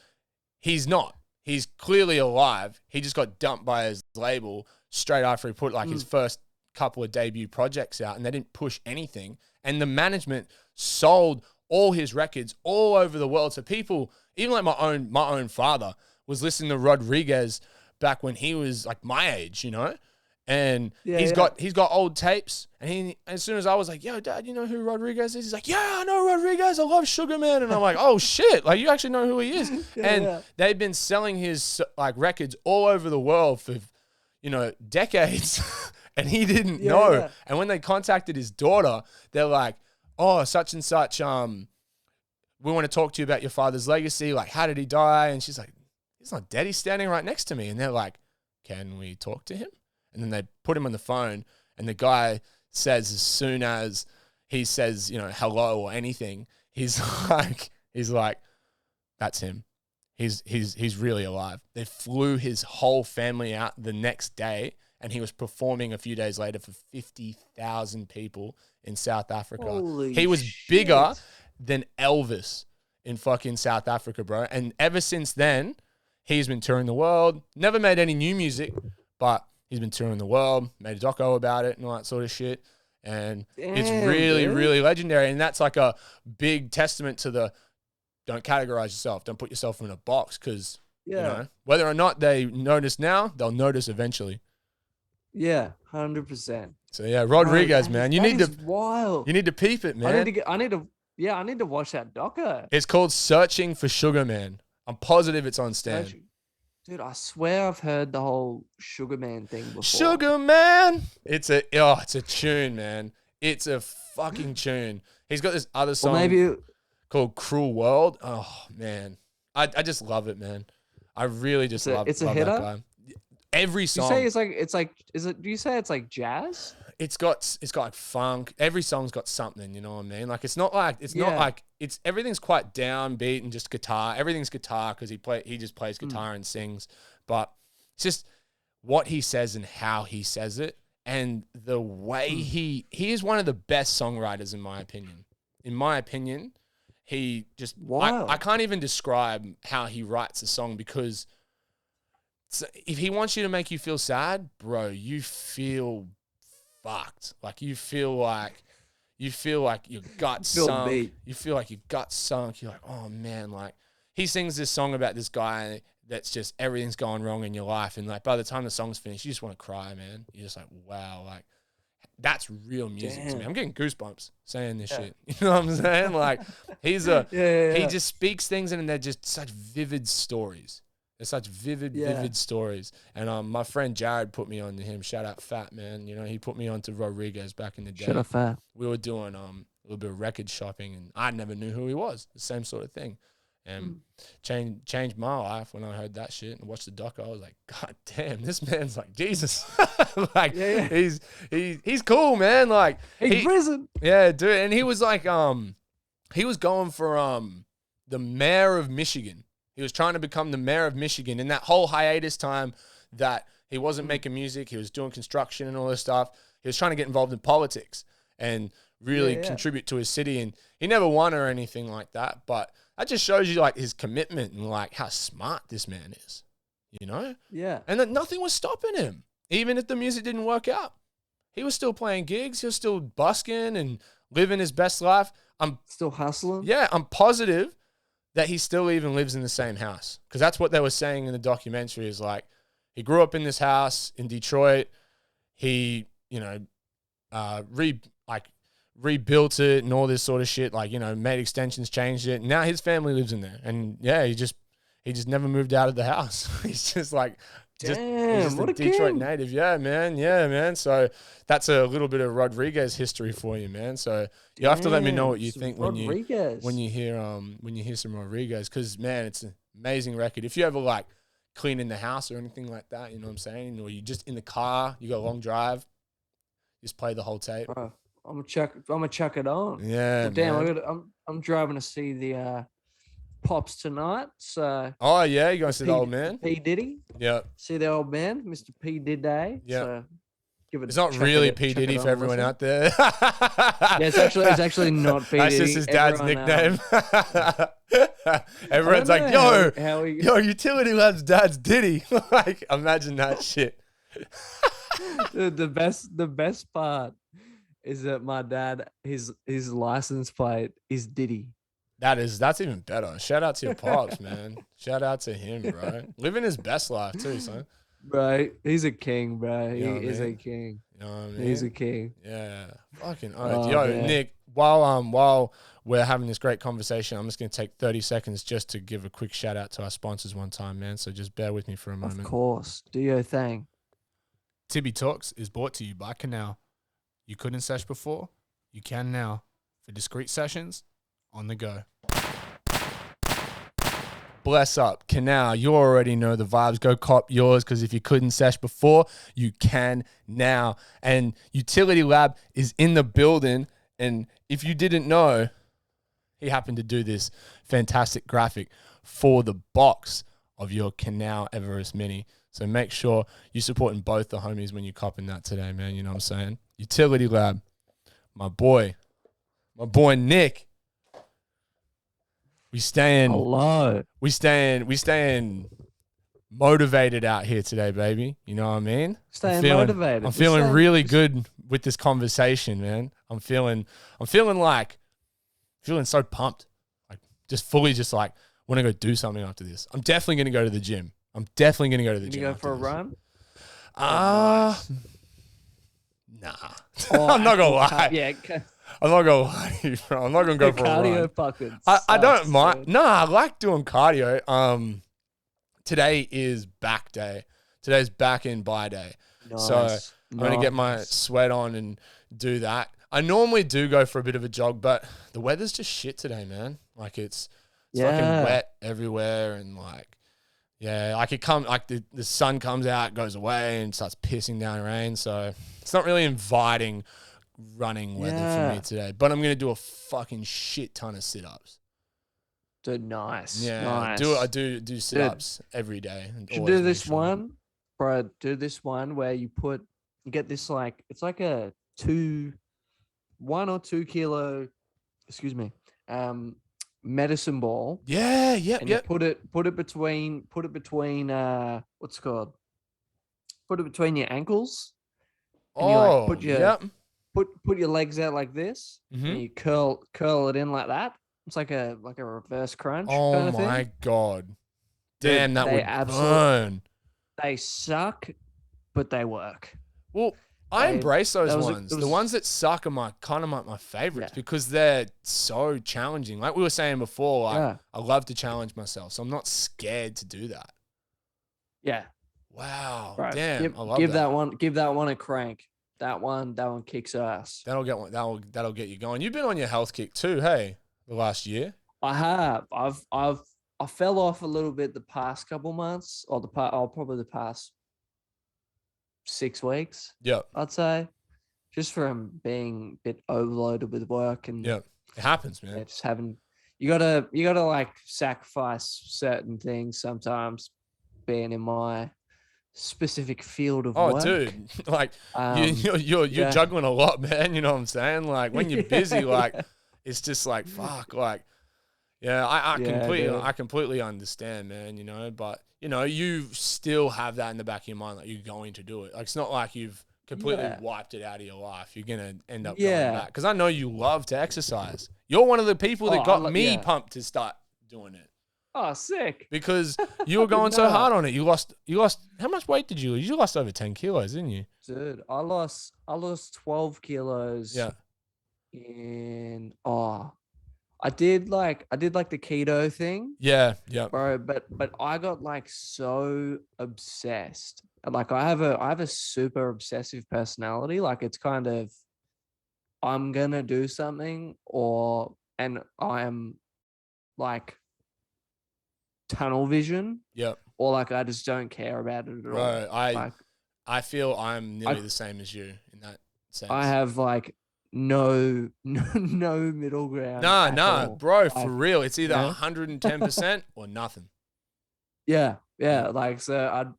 Speaker 1: he's not. He's clearly alive. He just got dumped by his label straight after he put like his first couple of debut projects out, and they didn't push anything. And the management sold all his records all over the world. So people, even like my own father, was listening to Rodriguez back when he was like my age, And
Speaker 2: Yeah,
Speaker 1: he's
Speaker 2: yeah.
Speaker 1: got old tapes, and as soon as I was like, "Yo, Dad, you know who Rodriguez is?" He's like, "Yeah, I know Rodriguez. I love Sugar Man." And I'm like, "Oh shit! Like, you actually know who he is?"
Speaker 2: Yeah,
Speaker 1: And
Speaker 2: yeah.
Speaker 1: they've been selling his like records all over the world for, decades and he didn't
Speaker 2: Yeah,
Speaker 1: know.
Speaker 2: yeah.
Speaker 1: And when they contacted his daughter, they're like, oh, such and such, we want to talk to you about your father's legacy. Like, how did he die? And she's like, he's not dead. He's standing right next to me. And they're like, can we talk to him? And then they put him on the phone, and the guy says, as soon as he says, hello or anything, he's like, that's him. He's really alive. They flew his whole family out the next day, and he was performing a few days later for 50,000 people in South Africa.
Speaker 2: Holy
Speaker 1: He was
Speaker 2: shit.
Speaker 1: bigger than Elvis in fucking South Africa, bro. And ever since then, he's been touring the world. Never made any new music, but he's been touring the world, made a doco about it and all that sort of shit. And it's
Speaker 2: Damn,
Speaker 1: really,
Speaker 2: dude.
Speaker 1: really legendary. And that's like a big testament to the don't categorize yourself. Don't put yourself in a box because,
Speaker 2: Yeah.
Speaker 1: whether or not they notice now, they'll notice eventually.
Speaker 2: Yeah, 100%.
Speaker 1: So yeah, Rodriguez, man, you need to
Speaker 2: wild.
Speaker 1: peep it, man.
Speaker 2: I need to watch that doco.
Speaker 1: It's called Searching for Sugar Man. I'm positive it's on Stan.
Speaker 2: Dude, I swear I've heard the whole Sugar Man thing before.
Speaker 1: Sugar Man. It's a tune, man. It's a fucking tune. He's got this other song called Cruel World. Oh man. I just love it, man. I really just love
Speaker 2: it's a
Speaker 1: love
Speaker 2: hitter?
Speaker 1: that guy. Every song.
Speaker 2: You say do you say it's like jazz?
Speaker 1: It's got like funk. Every song's got something, you know what I mean? Like it's not like everything's quite downbeat and just guitar. Everything's guitar because he just plays guitar and sings. But it's just what he says and how he says it, and the way he is one of the best songwriters in my opinion. In my opinion, he just I can't even describe how he writes a song because if he wants you to make you feel sad, bro, you feel fucked. Like you feel like your gut sunk.
Speaker 2: Beat.
Speaker 1: You feel like your gut sunk. You're like, oh man, like he sings this song about this guy that's just everything's going wrong in your life, and like by the time the song's finished, you just want to cry, man. You're just like, wow, like that's real music to me. I'm getting goosebumps saying this shit. You know what I'm saying? Like he just speaks things and they're just such vivid stories. They're such vivid stories. And my friend Jared put me on to him. Shout out Fat, man. He put me on to Rodriguez back in the day.
Speaker 2: Shout out Fat.
Speaker 1: We were doing a little bit of record shopping, and I never knew who he was. The same sort of thing. And changed my life when I heard that shit and watched the doc. I was like, God damn, this man's like Jesus. Like he's cool, man. Like
Speaker 2: he's prison.
Speaker 1: Yeah, dude. And he was like he was going for the mayor of Michigan. He was trying to become the mayor of Michigan. In that whole hiatus time that he wasn't making music, he was doing construction and all this stuff. He was trying to get involved in politics and really contribute to his city. And he never won or anything like that. But that just shows you like his commitment and like how smart this man is, Yeah. And that nothing was stopping him. Even if the music didn't work out, he was still playing gigs. He was still busking and living his best life. I'm
Speaker 2: still hustling.
Speaker 1: Yeah, I'm positive that he still even lives in the same house. Because that's what they were saying in the documentary is like, he grew up in this house in Detroit. He, rebuilt it and all this sort of shit. Like, made extensions, changed it. Now his family lives in there. And yeah, he just never moved out of the house. He's just like, he's just
Speaker 2: what
Speaker 1: a
Speaker 2: a
Speaker 1: Detroit
Speaker 2: king.
Speaker 1: native. Yeah, man. So that's a little bit of Rodriguez history for you, man. So you have to let me know what you think when you hear some Rodriguez, because man, it's an amazing record. If you ever like cleaning the house or anything like that, you know what I'm saying, or you just in the car, you got a long drive, just play the whole tape.
Speaker 2: I'm gonna chuck it on.
Speaker 1: Yeah,
Speaker 2: well, damn,
Speaker 1: man.
Speaker 2: I'm driving to see the Pops tonight. So
Speaker 1: oh yeah, you gonna see the old man?
Speaker 2: P Diddy.
Speaker 1: Yeah.
Speaker 2: See the old man, Mr. P Diddy.
Speaker 1: Yeah.
Speaker 2: So
Speaker 1: it's not really P Diddy for everyone out there.
Speaker 2: Yeah, it's actually not P Diddy.
Speaker 1: That's just his dad's nickname. Everyone's like, yo, Utility Lab's dad's Diddy. Like, imagine that shit.
Speaker 2: Dude, the best part is that my dad, his license plate is Diddy.
Speaker 1: That's even better. Shout out to your pops, man. Shout out to him, bro. Living his best life too, son.
Speaker 2: Bro, he's a king, bro. He is
Speaker 1: a
Speaker 2: king.
Speaker 1: You know what I mean?
Speaker 2: He's a king.
Speaker 1: Yeah. Fucking man. Nick, while we're having this great conversation, I'm just gonna take 30 seconds just to give a quick shout out to our sponsors one time, man. So just bear with me for a moment.
Speaker 2: Of course. Do your thing.
Speaker 1: Tibby Talks is brought to you by Canal. You couldn't sesh before, you can now. For discreet sessions, on the go. Bless up. Canal, you already know the vibes. Go cop yours, because if you couldn't sesh before, you can now. And Utility Lab is in the building. And if you didn't know, he happened to do this fantastic graphic for the box of your Canal Everest Mini. So make sure you're supporting both the homies when you're copping that today, man. You know what I'm saying? Utility Lab, my boy Nick. We staying motivated out here today, baby. You know what I mean?
Speaker 2: Motivated.
Speaker 1: I'm feeling really good with this conversation, man. I'm feeling so pumped. Like just like want to go do something after this. I'm definitely going to go to the gym. You go
Speaker 2: for a run?
Speaker 1: Nah.
Speaker 2: Oh,
Speaker 1: I'm not gonna lie.
Speaker 2: Yeah.
Speaker 1: I'm not gonna lie to you, bro. I'm not gonna go for a run.
Speaker 2: Cardio fucking
Speaker 1: I don't
Speaker 2: sucks,
Speaker 1: mind.
Speaker 2: dude.
Speaker 1: No, I like doing cardio. Today is back day. Today's back in by day. So I'm gonna get my sweat on and do that. I normally do go for a bit of a jog, but the weather's just shit today, man. Like it's fucking wet everywhere, and like the sun comes out, goes away, and starts pissing down rain. So it's not really inviting running weather for me today. But I'm gonna do a fucking shit ton of sit-ups.
Speaker 2: Dude, nice.
Speaker 1: Yeah,
Speaker 2: nice.
Speaker 1: I do sit-ups every day.
Speaker 2: Should do this one, bro. Do this one where you get this it's like a 1 or 2 kilo, medicine ball.
Speaker 1: Yeah,
Speaker 2: and you put it between what's it called? Put it between your ankles. And you put your legs out like this, and you curl it in like that. It's like a reverse crunch.
Speaker 1: Oh
Speaker 2: kind of
Speaker 1: my
Speaker 2: thing.
Speaker 1: God. Damn, that would burn.
Speaker 2: They suck, but they work.
Speaker 1: Well, I embrace those ones. The ones that suck are my favorites because they're so challenging. Like we were saying before, I love to challenge myself, so I'm not scared to do that.
Speaker 2: Yeah.
Speaker 1: Wow.
Speaker 2: Right.
Speaker 1: Damn. I love
Speaker 2: that. Give that one a crank. That one kicks ass.
Speaker 1: That'll get you going. You've been on your health kick too, hey? The last year.
Speaker 2: I have. I fell off a little bit the past couple months, or probably the past 6 weeks.
Speaker 1: Yeah.
Speaker 2: I'd say, just from being a bit overloaded with work and
Speaker 1: it happens, man.
Speaker 2: Yeah, just you gotta like sacrifice certain things sometimes, being in my specific field of work.
Speaker 1: Oh, dude, like you're juggling a lot, man. You know what I'm saying? Like when you're busy, like it's just like fuck, like I completely understand, man. You know, but you know, you still have that in the back of your mind, like you're going to do it. Like it's not like you've completely wiped it out of your life. You're gonna end up going back, because I know you love to exercise. You're one of the people that got me pumped to start doing it.
Speaker 2: Oh, sick.
Speaker 1: Because you were going so hard on it. You lost, how much weight did you lose? You lost over 10 kilos, didn't you?
Speaker 2: Dude, I lost 12 kilos.
Speaker 1: Yeah.
Speaker 2: I did like the keto thing.
Speaker 1: Yeah, yeah.
Speaker 2: Bro, but I got like so obsessed. Like I have a super obsessive personality. Like it's kind of, I'm gonna do something, and I am like tunnel vision.
Speaker 1: Yep.
Speaker 2: Or like I just don't care about it at all.
Speaker 1: Right. I feel I'm nearly the same as you in that sense.
Speaker 2: I have like no middle ground.
Speaker 1: Nah, bro, for real. It's either 110% or nothing.
Speaker 2: Yeah. Like so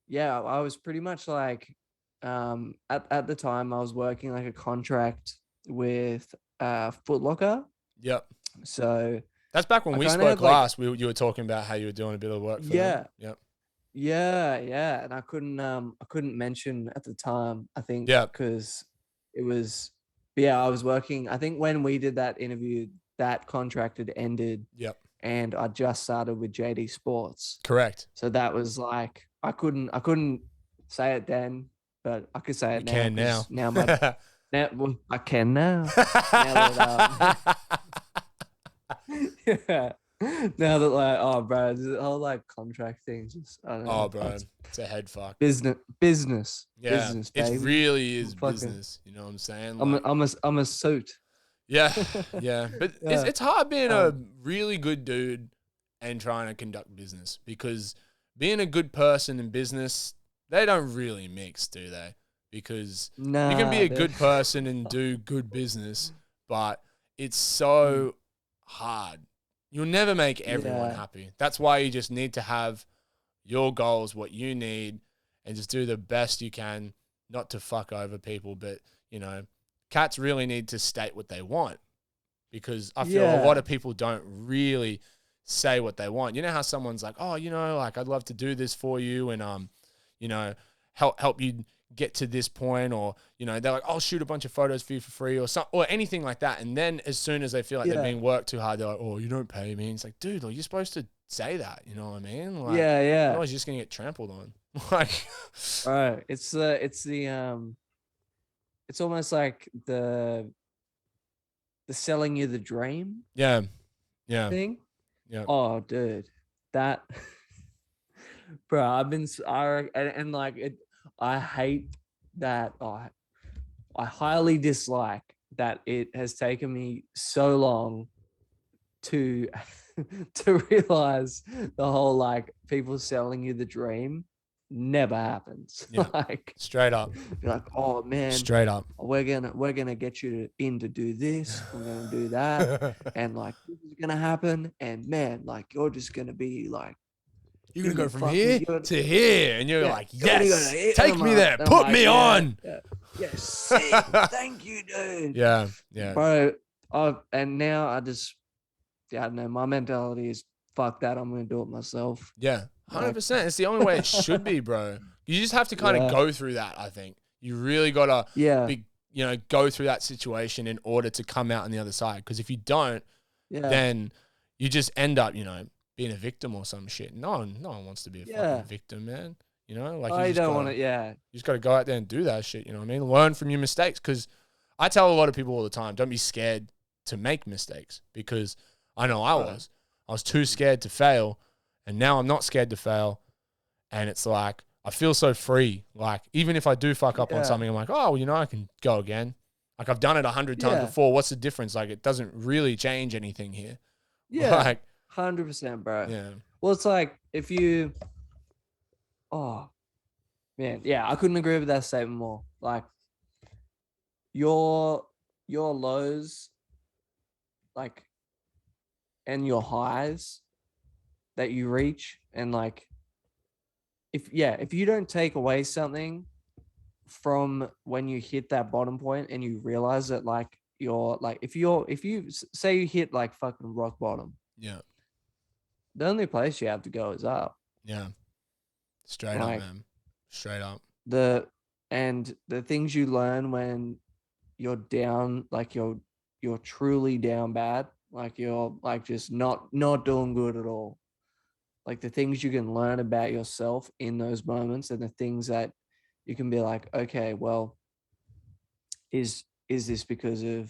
Speaker 2: I was pretty much like at the time I was working like a contract with Foot Locker.
Speaker 1: Yep.
Speaker 2: So
Speaker 1: that's back when we spoke last. You were talking about how you were doing a bit of work for them. Yep.
Speaker 2: Yeah. And I couldn't mention at the time, I think, because it was, I was working. I think when we did that interview, that contract had ended.
Speaker 1: Yep.
Speaker 2: And I just started with JD Sports.
Speaker 1: Correct.
Speaker 2: So that was like, I couldn't say it then, but I could say it now.
Speaker 1: You can now.
Speaker 2: I can now. Yeah. Now that like, oh, bro, the whole like contract thing, just I don't
Speaker 1: Oh,
Speaker 2: know.
Speaker 1: bro, it's a head fuck.
Speaker 2: Business,
Speaker 1: It
Speaker 2: baby.
Speaker 1: really is
Speaker 2: I'm fucking,
Speaker 1: business. You know what I'm saying?
Speaker 2: I'm a,
Speaker 1: Like,
Speaker 2: I'm a, I'm a suit.
Speaker 1: yeah, yeah. But
Speaker 2: Yeah.
Speaker 1: it's hard being a
Speaker 2: Um.
Speaker 1: really good dude and trying to conduct business, because being a good person in business, they don't really mix, do they? Because you can be
Speaker 2: Nah,
Speaker 1: a
Speaker 2: dude.
Speaker 1: good person and do good business, but it's
Speaker 2: Mm,
Speaker 1: so hard. You'll never make everyone
Speaker 2: yeah.
Speaker 1: happy. That's why you just need to have your goals, what you need, and just do the best you can, not to fuck over people. But, you know, cats really need to state what they want, because I feel a lot
Speaker 2: Yeah.
Speaker 1: of people don't really say what they want. You know how someone's like, oh, like, I'd love to do this for you, and you know, help you get to this point, or they're like, I'll shoot a bunch of photos for you for free, or or anything like that. And then as soon as they feel like they're
Speaker 2: Yeah.
Speaker 1: being worked too hard, they're like, oh, you don't pay me. And it's like, dude, like, you're supposed to say that. You know what I mean? Like,
Speaker 2: Yeah. Yeah.
Speaker 1: otherwise you're just gonna get trampled on. Like,
Speaker 2: Right. It's almost like the selling you the dream
Speaker 1: yeah, yeah,
Speaker 2: thing.
Speaker 1: yeah,
Speaker 2: Oh, dude, that, bro. And like it. I hate that. Oh, I highly dislike that it has taken me so long to to realize the whole like people selling you the dream never happens.
Speaker 1: yeah.
Speaker 2: Like,
Speaker 1: Straight up,
Speaker 2: you're like, oh man,
Speaker 1: straight up.
Speaker 2: we're gonna get you in to do this, we're gonna do that, and like this is gonna happen, and man, like you're just gonna be like,
Speaker 1: You're
Speaker 2: you're
Speaker 1: gonna go
Speaker 2: gonna
Speaker 1: from
Speaker 2: fucking
Speaker 1: here to here, and you're
Speaker 2: yeah,
Speaker 1: like,
Speaker 2: you're gonna go to
Speaker 1: yes,
Speaker 2: hit
Speaker 1: take
Speaker 2: them
Speaker 1: me
Speaker 2: up.
Speaker 1: there,
Speaker 2: And I'm
Speaker 1: put
Speaker 2: like,
Speaker 1: me
Speaker 2: yeah,
Speaker 1: on.
Speaker 2: yeah, yeah, sick, thank you, dude.
Speaker 1: Yeah, yeah,
Speaker 2: Bro, and now I just, yeah, I don't know, my mentality is fuck that, I'm gonna do it myself.
Speaker 1: yeah.
Speaker 2: Like,
Speaker 1: 100%. It's the only way it should be, bro. You just have to kind of
Speaker 2: yeah,
Speaker 1: go through that. I think you really gotta
Speaker 2: yeah,
Speaker 1: be, go through that situation in order to come out on the other side. Because if you don't,
Speaker 2: yeah,
Speaker 1: then you just end up, being a victim or some shit. No one wants to be a fucking
Speaker 2: yeah.
Speaker 1: victim, man. Like,
Speaker 2: I don't want to, yeah,
Speaker 1: you just gotta go out there and do that shit. You know what I mean? Learn from your mistakes. Because I tell a lot of people all the time, don't be scared to make mistakes, because I know I
Speaker 2: right.
Speaker 1: was. I was too scared to fail, and now I'm not scared to fail. And it's like, I feel so free. Like, even if I do fuck up on
Speaker 2: Yeah,
Speaker 1: something, I'm like, oh, well, I can go again. Like, I've done it 100 times
Speaker 2: yeah,
Speaker 1: before. What's the difference? Like, it doesn't really change anything here.
Speaker 2: yeah,
Speaker 1: Like,
Speaker 2: 100%, bro.
Speaker 1: yeah,
Speaker 2: Well, it's like if you, oh man, yeah, I couldn't agree with that statement more. Like your your lows, like, and your highs that you reach, and like if you don't take away something from when you hit that bottom point and you realize that like you're like if you say you hit like fucking rock bottom,
Speaker 1: yeah,
Speaker 2: the only place you have to go is up.
Speaker 1: yeah. Straight up,
Speaker 2: Like
Speaker 1: man. Straight up.
Speaker 2: the and the things you learn when you're down, like you're truly down bad, like you're like just not doing good at all. Like the things you can learn about yourself in those moments, and the things that you can be like, okay, well, is this because of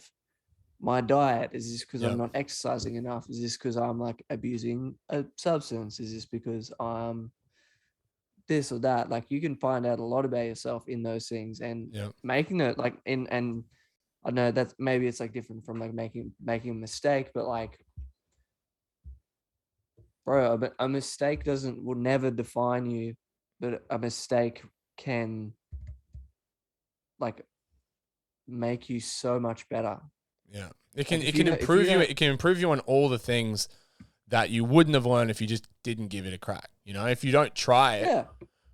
Speaker 2: my diet? Is this because I'm
Speaker 1: Yeah,
Speaker 2: not exercising enough? Is this because I'm like abusing a substance? Is this because I'm this or that? Like you can find out a lot about yourself in those things, and
Speaker 1: yeah,
Speaker 2: making it like in and I know that's maybe it's like different from like making a mistake, but like, bro, but a mistake doesn't will never define you, but a mistake can like make you so much better.
Speaker 1: yeah. It can
Speaker 2: Like
Speaker 1: it can
Speaker 2: if you
Speaker 1: improve you.
Speaker 2: don't,
Speaker 1: It can improve you on all the things that you wouldn't have learned if you just didn't give it a crack. If you don't try it,
Speaker 2: yeah,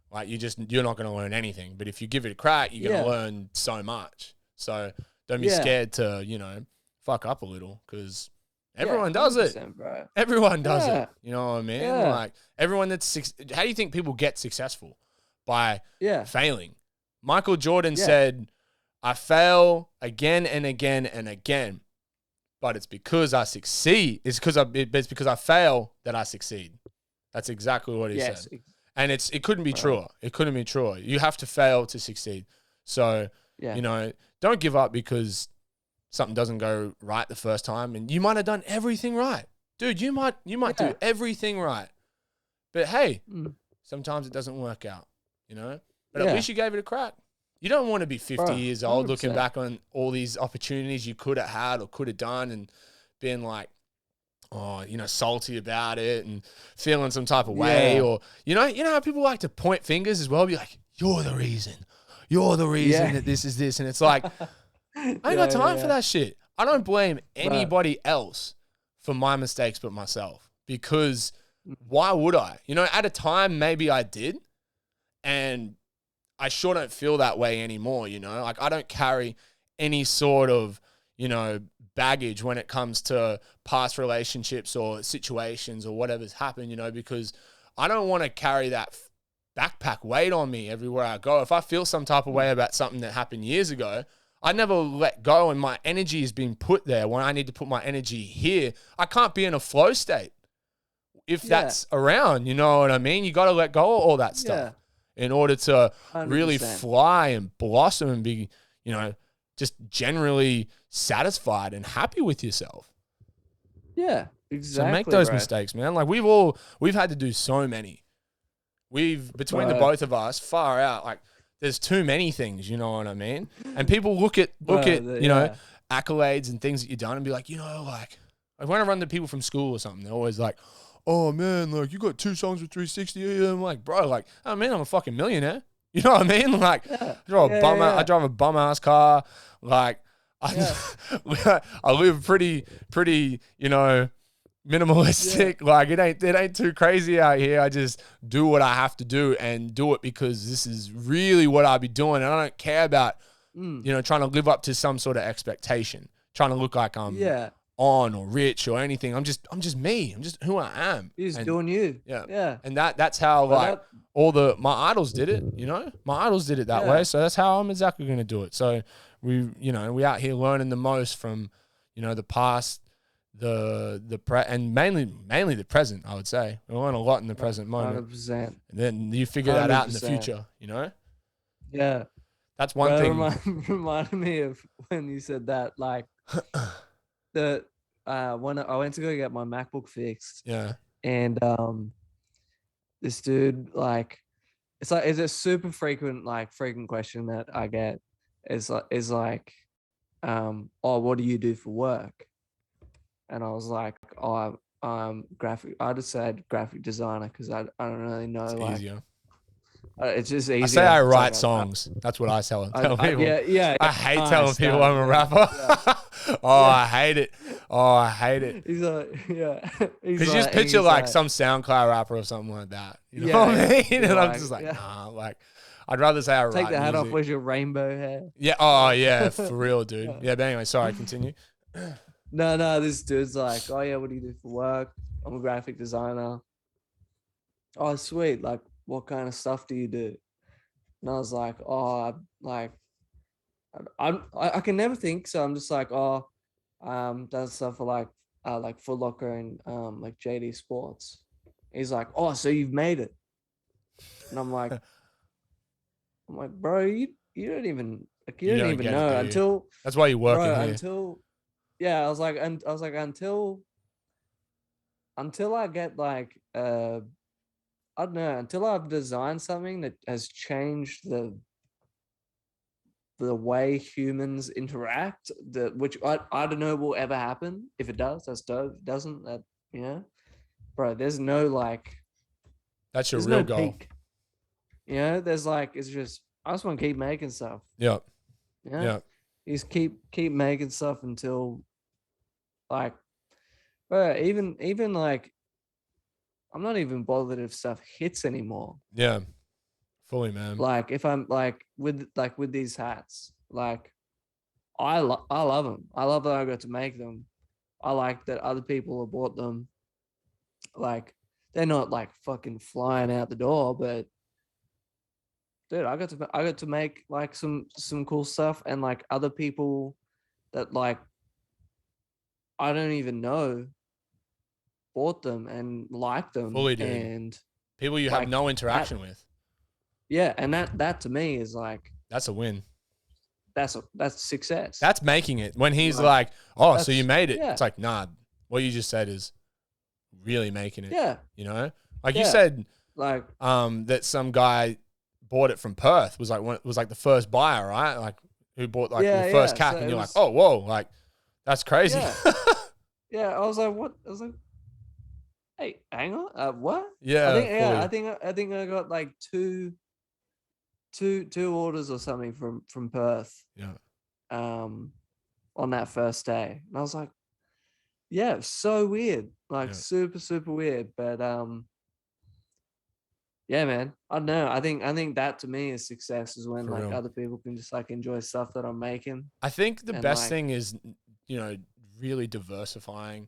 Speaker 1: like, you're not going to learn anything. But if you give it a crack, you're going to
Speaker 2: yeah,
Speaker 1: learn so much. So don't be
Speaker 2: yeah,
Speaker 1: scared to, fuck up a little, because
Speaker 2: yeah,
Speaker 1: everyone does it.
Speaker 2: 100%, bro.
Speaker 1: Everyone does it.
Speaker 2: Yeah,
Speaker 1: You know what I mean?
Speaker 2: yeah,
Speaker 1: Like, everyone how do you think people get successful? By
Speaker 2: yeah,
Speaker 1: failing. Michael Jordan
Speaker 2: yeah,
Speaker 1: said, I fail again and again and again, but it's because I succeed. It's because I fail that I succeed. That's exactly what he said.
Speaker 2: yes,
Speaker 1: And it couldn't be
Speaker 2: bro.
Speaker 1: truer. It couldn't be truer. You have to fail to succeed. So,
Speaker 2: Yeah,
Speaker 1: don't give up because something doesn't go right the first time, and you might have done everything right. dude, you might do
Speaker 2: Yeah.
Speaker 1: everything right. But hey,
Speaker 2: Mm.
Speaker 1: sometimes it doesn't work out, you know? But at
Speaker 2: Yeah.
Speaker 1: least you gave it a crack. You don't want to be 50
Speaker 2: Bro,
Speaker 1: years old looking
Speaker 2: 100%.
Speaker 1: back on all these opportunities you could have had or could have done and being like, oh, you know, salty about it and feeling some type of way.
Speaker 2: Yeah.
Speaker 1: Or, you know how people like to point fingers as well? Be like, you're the reason. You're the reason
Speaker 2: Yeah.
Speaker 1: that this is this. And it's like, I ain't got time for that shit. I don't blame
Speaker 2: Bro.
Speaker 1: anybody else for my mistakes but myself, because
Speaker 2: Mm.
Speaker 1: why would I? You know, at a time, maybe I did, and I sure don't feel that way anymore, you know? Like, I don't carry any sort of, you know, baggage when it comes to past relationships or situations or whatever's happened, you know, because I don't want to carry that backpack weight on me everywhere I go. If I feel some type of way about something that happened years ago, I never let go, and my energy is being put there when I need to put my energy here. I can't be in a flow state if that's around, you know what I mean? You got to let go of all that stuff in order to really
Speaker 2: 100%.
Speaker 1: fly and blossom and be, you know, just generally satisfied and happy with yourself.
Speaker 2: Yeah,
Speaker 1: So
Speaker 2: exactly.
Speaker 1: make those
Speaker 2: bro.
Speaker 1: mistakes, man. Like we've had to do so many. Between the
Speaker 2: Bro.
Speaker 1: both of us, far out, like there's too many things, you know what I mean? And people look at, you know, accolades and things that you've done and be like, you know, like when I run to people from school or something, they're always like, oh man, like you got 2 songs with 360. I'm like, bro, like, oh man, I'm a fucking millionaire. You know what I mean? Like, I drive a bum ass car. Like, I live pretty, you know, minimalistic. Like, it ain't too crazy out here. I just do what I have to do and do it because this is really what I be doing. And I don't care about, you know, trying to live up to some sort of expectation, trying to look like I'm on or rich or anything. I'm just me. I'm just who I am.
Speaker 2: You're just doing you.
Speaker 1: Yeah.
Speaker 2: Yeah.
Speaker 1: And that's how my idols did it, you know? My idols did it that way. So that's how I'm exactly going to do it. So we out here learning the most from, you know, the past, and mainly the present, I would say. We learn a lot in the present moment.
Speaker 2: 100%.
Speaker 1: And then you figure that out in the future, you know?
Speaker 2: Yeah.
Speaker 1: That's one thing.
Speaker 2: Reminded me of when you said that, like, when I went to go get my MacBook fixed.
Speaker 1: Yeah.
Speaker 2: And this dude, like, it's a super frequent question that I get is like, oh, what do you do for work? And I was like, oh, I just said graphic designer because I don't really know.
Speaker 1: It's
Speaker 2: like,
Speaker 1: easier.
Speaker 2: It's just easier.
Speaker 1: I say I write songs. That's what I tell people. I hate telling people I'm a rapper. I hate it. Oh, I hate it.
Speaker 2: He's like, yeah.
Speaker 1: Because you just picture like some SoundCloud rapper or something like that. You know what I mean? And I'm just like, nah. Like, I'd rather say I write
Speaker 2: Take the hat
Speaker 1: music.
Speaker 2: off with your rainbow hair.
Speaker 1: Yeah. Oh, yeah. For real, dude. Yeah. But anyway, sorry. Continue.
Speaker 2: No. This dude's like, oh yeah, what do you do for work? I'm a graphic designer. Oh, sweet. Like, what kind of stuff do you do? And I was like, oh, I can never think. So I'm just like, oh, does stuff for like Foot Locker and like JD Sports. He's like, oh, so you've made it. And I'm like, bro, you don't even you don't even know until
Speaker 1: that's why you work
Speaker 2: bro,
Speaker 1: in here.
Speaker 2: I was like until I get like I don't know, until I've designed something that has changed the way humans interact, which I don't know will ever happen. If it does, that's dope. If it doesn't, that, you know, bro, there's no like,
Speaker 1: that's your real goal.
Speaker 2: Peak. You know, there's like, it's just, I just want to keep making stuff.
Speaker 1: Yeah.
Speaker 2: Yeah. You just keep making stuff until like, bro, even like, I'm not even bothered if stuff hits anymore.
Speaker 1: Yeah. Fully, man.
Speaker 2: Like, if I'm like with these hats, like I love them. I love that I got to make them. I like that other people have bought them. Like, they're not like fucking flying out the door, but dude, I got to make like some cool stuff, and like other people that like I don't even know bought them and liked them.
Speaker 1: Fully, dude.
Speaker 2: And
Speaker 1: people you have no interaction with.
Speaker 2: Yeah, and that to me is like,
Speaker 1: that's a win.
Speaker 2: That's success.
Speaker 1: That's making it. When he's like, oh, so you made it. Yeah. It's like, nah, what you just said is really making it.
Speaker 2: Yeah,
Speaker 1: You know, like you
Speaker 2: yeah.
Speaker 1: said,
Speaker 2: Like,
Speaker 1: that some guy bought it from Perth was like the first buyer, right? Like who bought like your
Speaker 2: yeah,
Speaker 1: first
Speaker 2: yeah. So
Speaker 1: cack, and
Speaker 2: it
Speaker 1: you're like,
Speaker 2: was,
Speaker 1: oh, whoa, like that's crazy.
Speaker 2: yeah, yeah. I was like, what? I was like, hey, hang on, what? I
Speaker 1: Yeah,
Speaker 2: think, yeah,
Speaker 1: fully.
Speaker 2: I think I got like two orders or something from Perth,
Speaker 1: Yeah,
Speaker 2: um, on that first day, and I was like, yeah, so weird, like
Speaker 1: yeah,
Speaker 2: super super weird, but yeah, man. I don't know. I think that to me is success is when
Speaker 1: for
Speaker 2: like
Speaker 1: real.
Speaker 2: other people can just like enjoy stuff that I'm making
Speaker 1: I think the
Speaker 2: and
Speaker 1: best
Speaker 2: like
Speaker 1: thing is, you know, really diversifying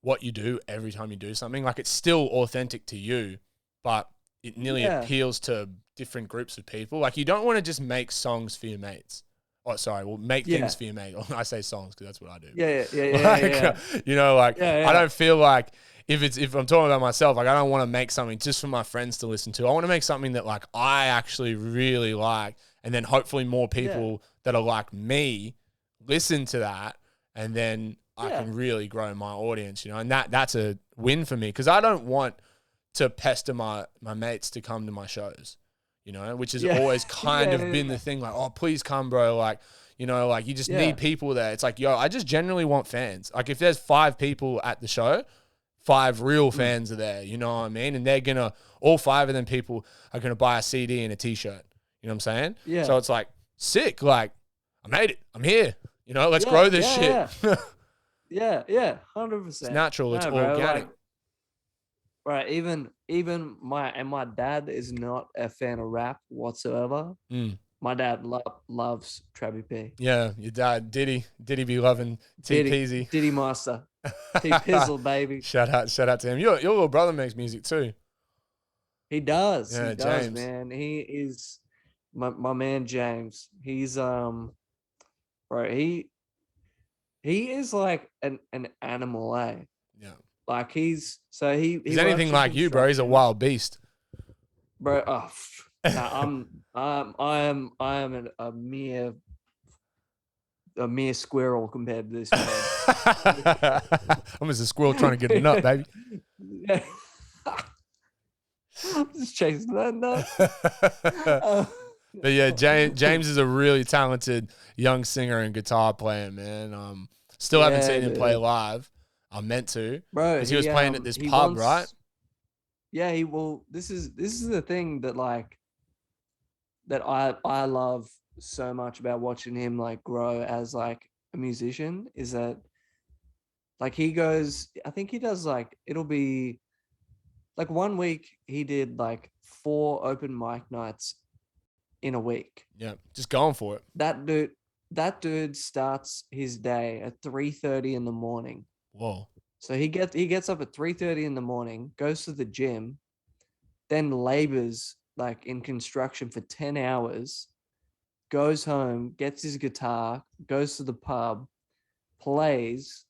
Speaker 1: what you do every time you do something. Like it's still authentic to you, but it nearly
Speaker 2: yeah,
Speaker 1: appeals to different groups of people. Like you don't want to just make songs for your mates. Oh, sorry. Well, make things
Speaker 2: yeah,
Speaker 1: for your mate. I say songs because that's what I do.
Speaker 2: yeah, yeah, yeah,
Speaker 1: But
Speaker 2: yeah, yeah,
Speaker 1: like,
Speaker 2: yeah,
Speaker 1: you know, like
Speaker 2: yeah,
Speaker 1: I
Speaker 2: yeah,
Speaker 1: don't feel like if I'm talking about myself, like I don't want to make something just for my friends to listen to. I want to make something that like I actually really like, and then hopefully more
Speaker 2: yeah,
Speaker 1: people that are like me listen to that, and then I
Speaker 2: yeah,
Speaker 1: can really grow my audience, you know, and that's a win for me because I don't want to pester my mates to come to my shows, you know, which has
Speaker 2: yeah,
Speaker 1: always kind
Speaker 2: yeah,
Speaker 1: of been the thing. Like, oh, please come, bro. Like, you know, like you just
Speaker 2: yeah,
Speaker 1: need people there. It's like, yo, I just generally want fans. Like, if there's 5 people at the show, 5 real
Speaker 2: mm,
Speaker 1: fans are there. You know what I mean? And they're gonna, all 5 of them people are gonna buy a CD and a T-shirt. You know what I'm saying?
Speaker 2: yeah,
Speaker 1: So it's like sick. Like, I made it. I'm here. You know, let's
Speaker 2: yeah,
Speaker 1: grow this
Speaker 2: yeah,
Speaker 1: shit.
Speaker 2: yeah, yeah, yeah,
Speaker 1: It's
Speaker 2: 100%.
Speaker 1: natural. It's
Speaker 2: No, bro,
Speaker 1: organic.
Speaker 2: like, right, even my dad is not a fan of rap whatsoever.
Speaker 1: Mm.
Speaker 2: My dad loves Trappy P.
Speaker 1: Yeah, your dad, Diddy be loving T
Speaker 2: Diddy
Speaker 1: Peasy.
Speaker 2: Diddy Master. T Pizzle, baby.
Speaker 1: Shout out to him. Your little brother makes music too.
Speaker 2: He
Speaker 1: Yeah,
Speaker 2: does,
Speaker 1: James.
Speaker 2: man. He is my man James. He's bro, he is like an animal, eh?
Speaker 1: Yeah.
Speaker 2: Like he
Speaker 1: He's
Speaker 2: works
Speaker 1: anything
Speaker 2: in
Speaker 1: like you, bro. He's a
Speaker 2: construction,
Speaker 1: wild beast.
Speaker 2: bro. Oh, nah, I am a mere squirrel compared to this man.
Speaker 1: I'm just a squirrel trying to get a nut, baby.
Speaker 2: Yeah. I'm just chasing that nut. Uh,
Speaker 1: But yeah, James is a really talented young singer and guitar player, man. Still haven't
Speaker 2: yeah,
Speaker 1: seen him play
Speaker 2: dude.
Speaker 1: live. I'm meant to
Speaker 2: Bro,
Speaker 1: because he was playing at this
Speaker 2: he
Speaker 1: pub, right?
Speaker 2: wants yeah, he will this is the thing that like that I love so much about watching him like grow as like a musician is that like he goes I think he does like it'll be like one week he did like 4 open mic nights in a week.
Speaker 1: Yeah, just going for it.
Speaker 2: That dude that dude starts his day at 3:30 in the morning.
Speaker 1: Whoa.
Speaker 2: So he gets up at 3:30 in the morning, goes to the gym, then labors like in construction for 10 hours, goes home, gets his guitar, goes to the pub, plays,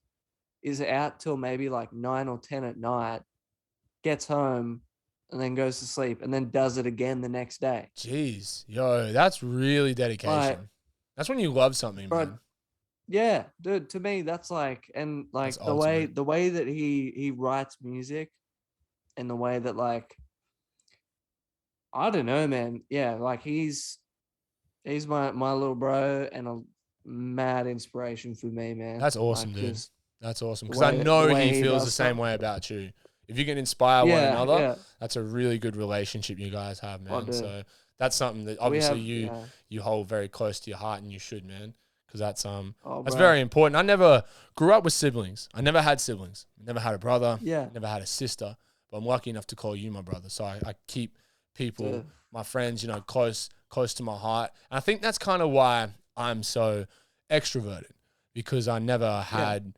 Speaker 2: is out till maybe like 9 or 10 at night, gets home, and then goes to sleep, and then does it again the next day.
Speaker 1: Jeez, yo, that's really
Speaker 2: Like,
Speaker 1: dedication. That's when you love something,
Speaker 2: bro,
Speaker 1: man.
Speaker 2: yeah, dude, to me, that's like, and
Speaker 1: That's
Speaker 2: like
Speaker 1: ultimate.
Speaker 2: the way that he writes music and the way that like, I don't know, man. Yeah, like he's my little bro and a mad inspiration for me, man.
Speaker 1: That's awesome,
Speaker 2: Like
Speaker 1: dude.
Speaker 2: just
Speaker 1: That's awesome because I
Speaker 2: the
Speaker 1: know
Speaker 2: way
Speaker 1: he
Speaker 2: he
Speaker 1: feels the
Speaker 2: does
Speaker 1: same
Speaker 2: stuff.
Speaker 1: way about you. If you can inspire one
Speaker 2: Yeah,
Speaker 1: another,
Speaker 2: yeah.
Speaker 1: that's a really good relationship you guys have,
Speaker 2: I
Speaker 1: man.
Speaker 2: do.
Speaker 1: So that's something that
Speaker 2: We
Speaker 1: obviously
Speaker 2: have yeah.
Speaker 1: you hold very close to your heart, and you should, man, because
Speaker 2: Oh,
Speaker 1: that's
Speaker 2: bro.
Speaker 1: very important. I never grew up with siblings. I never had siblings. Never had a brother.
Speaker 2: Yeah,
Speaker 1: Never had a sister. But I'm lucky enough to call you my brother. So I keep people,
Speaker 2: dude.
Speaker 1: my friends, you know, close to my heart. And I think that's kind of why I'm so extroverted, because I never
Speaker 2: Yeah,
Speaker 1: had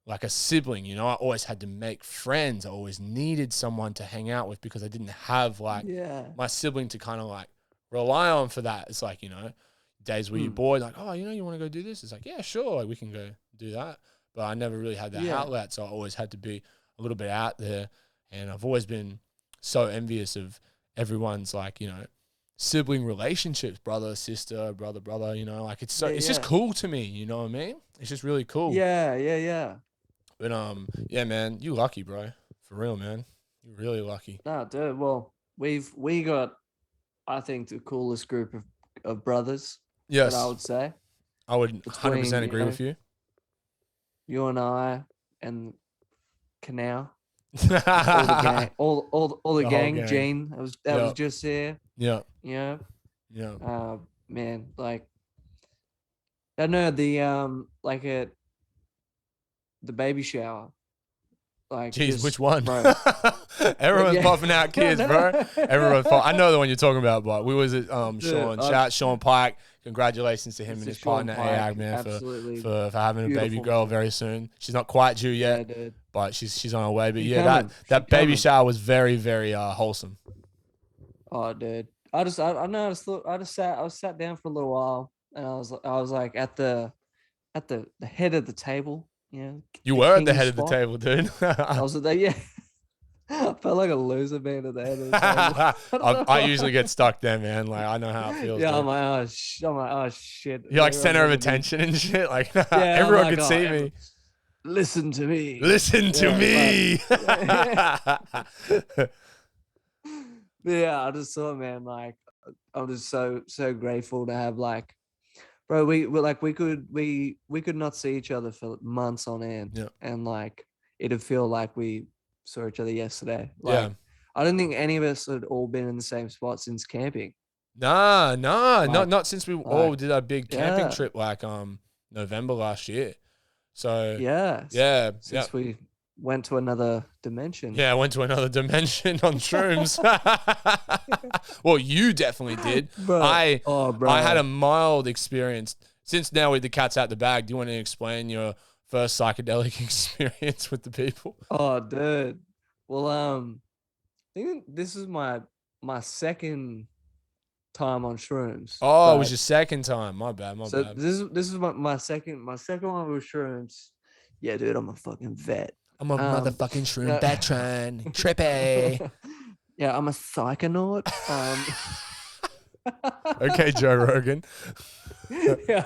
Speaker 1: like a sibling, you know. I always had to make friends. I always needed someone to hang out with because I didn't have like
Speaker 2: yeah.
Speaker 1: my sibling to kind of like rely on for that. It's like, you know, days where you're
Speaker 2: Mm,
Speaker 1: bored, like, oh, you know, you want to go do this? It's like, yeah, sure, like we can go do that. But I never really had that
Speaker 2: yeah,
Speaker 1: outlet, so I always had to be a little bit out there. And I've always been so envious of everyone's like, you know, sibling relationships, brother, sister, brother, you know, like
Speaker 2: yeah,
Speaker 1: it's just
Speaker 2: yeah,
Speaker 1: cool to me, you know what I mean? It's just really cool.
Speaker 2: yeah, yeah, yeah.
Speaker 1: But yeah, man, you lucky, bro. For real, man. You're really lucky.
Speaker 2: No, dude. Well, we got, I think, the coolest group of brothers that I
Speaker 1: Yes,
Speaker 2: would say,
Speaker 1: I would 100%
Speaker 2: between
Speaker 1: agree with you.
Speaker 2: you and I and Canal, all the gang, all the
Speaker 1: The whole
Speaker 2: gang.
Speaker 1: gang.
Speaker 2: Gene, that was
Speaker 1: Yeah,
Speaker 2: just here.
Speaker 1: yeah,
Speaker 2: You know,
Speaker 1: yeah.
Speaker 2: man, like I know the like at the baby shower, like
Speaker 1: Jeez,
Speaker 2: just
Speaker 1: which one?
Speaker 2: bro.
Speaker 1: Everyone's
Speaker 2: Yeah,
Speaker 1: popping out kids, bro. Everyone's I know the one you're talking about, but we was at
Speaker 2: dude,
Speaker 1: Sean Pike. Congratulations to him and
Speaker 2: Mr.
Speaker 1: his
Speaker 2: Sean
Speaker 1: partner
Speaker 2: Pike,
Speaker 1: AAG, man,
Speaker 2: absolutely
Speaker 1: for having a baby
Speaker 2: beautiful
Speaker 1: girl
Speaker 2: man.
Speaker 1: very soon. She's not quite due
Speaker 2: Yeah,
Speaker 1: yet,
Speaker 2: dude.
Speaker 1: but she's on her way. But
Speaker 2: She
Speaker 1: yeah,
Speaker 2: coming. She
Speaker 1: that baby
Speaker 2: coming.
Speaker 1: shower was very, very wholesome.
Speaker 2: Oh, dude. I know. I was sat down for a little while, and I was like at the head of the table. You know,
Speaker 1: You
Speaker 2: the
Speaker 1: were at the
Speaker 2: king
Speaker 1: head of the
Speaker 2: spot.
Speaker 1: table, dude.
Speaker 2: I was there. Yeah. I felt like a loser being at the head of the table. I don't know
Speaker 1: I
Speaker 2: why.
Speaker 1: usually get stuck there, man. Like I know how it feels,
Speaker 2: Yeah,
Speaker 1: dude.
Speaker 2: I'm like, oh shit.
Speaker 1: You're like
Speaker 2: Everyone's
Speaker 1: center of
Speaker 2: looking at me.
Speaker 1: attention and shit. Like
Speaker 2: Yeah, I'm
Speaker 1: everyone
Speaker 2: like,
Speaker 1: could
Speaker 2: oh,
Speaker 1: see me.
Speaker 2: listen to me.
Speaker 1: Listen to
Speaker 2: Yeah, but
Speaker 1: me.
Speaker 2: yeah, I just thought, man, like I'm just so grateful to have like, bro, we could not see each other for months on end,
Speaker 1: Yeah.
Speaker 2: and like it'd feel like we saw each other yesterday.
Speaker 1: Yeah.
Speaker 2: Like I don't think any of us had all been in the same spot since camping.
Speaker 1: Nah,
Speaker 2: Like
Speaker 1: not since we all
Speaker 2: like
Speaker 1: did our big camping
Speaker 2: yeah,
Speaker 1: trip like November last year. So
Speaker 2: yeah.
Speaker 1: yeah, yeah.
Speaker 2: Since we went to another dimension.
Speaker 1: Yeah, I went to another dimension on shrooms. Well, you definitely did.
Speaker 2: Bro. Oh,
Speaker 1: I had
Speaker 2: bro.
Speaker 1: a mild experience. Since now with the cat's out the bag, do you want to explain your first psychedelic experience with the people?
Speaker 2: Oh, dude. Well, I think this is my second time on shrooms,
Speaker 1: Oh, it was
Speaker 2: but
Speaker 1: your second time. My bad, my
Speaker 2: so
Speaker 1: bad.
Speaker 2: this is my second one with shrooms. Yeah, dude, I'm a fucking vet.
Speaker 1: I'm a
Speaker 2: Um,
Speaker 1: motherfucking shroom
Speaker 2: yeah,
Speaker 1: veteran. Trippy.
Speaker 2: yeah, I'm a psychonaut.
Speaker 1: Okay, Joe Rogan.
Speaker 2: Yeah,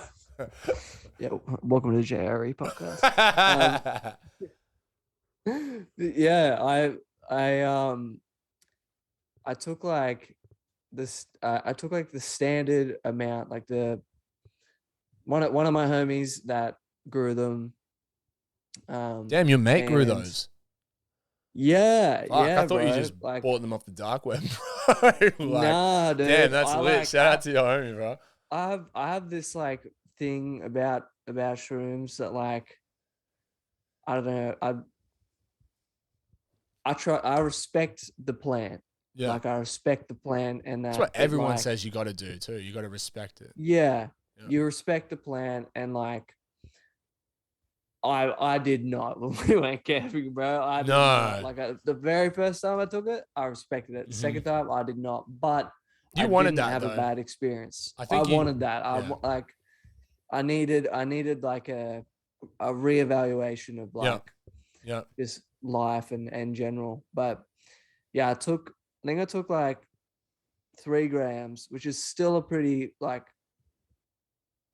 Speaker 2: yeah. Welcome to the JRE podcast. Yeah, I took like this. I took like the standard amount, like the one of my homies that grew them.
Speaker 1: Damn, your mate grew
Speaker 2: And
Speaker 1: those.
Speaker 2: yeah,
Speaker 1: Fuck, I
Speaker 2: yeah,
Speaker 1: thought you
Speaker 2: bro.
Speaker 1: just
Speaker 2: Like,
Speaker 1: bought them off the dark web, bro. Like,
Speaker 2: nah,
Speaker 1: damn,
Speaker 2: dude.
Speaker 1: that's lit. Shout out to your homie, bro.
Speaker 2: I have this like thing about shrooms that like I don't know. I respect the plant.
Speaker 1: Yeah.
Speaker 2: Like I respect the plant and
Speaker 1: That's
Speaker 2: that
Speaker 1: what
Speaker 2: it
Speaker 1: everyone
Speaker 2: like
Speaker 1: says you got to do too. You got to respect it.
Speaker 2: yeah,
Speaker 1: Yeah.
Speaker 2: you respect the plant and like I did not when we went camping, bro. I did not.
Speaker 1: No.
Speaker 2: Like the very first time I took it, I respected it. The
Speaker 1: Mhm.
Speaker 2: second time, I did not. But
Speaker 1: You
Speaker 2: I
Speaker 1: wanted
Speaker 2: didn't
Speaker 1: that
Speaker 2: have a
Speaker 1: though.
Speaker 2: bad experience.
Speaker 1: I
Speaker 2: I
Speaker 1: think you.
Speaker 2: wanted that.
Speaker 1: Yeah.
Speaker 2: Like I needed like a reevaluation of
Speaker 1: Yeah.
Speaker 2: like
Speaker 1: Yeah.
Speaker 2: just life and general. But yeah, I think I took like 3 grams, which is still a pretty like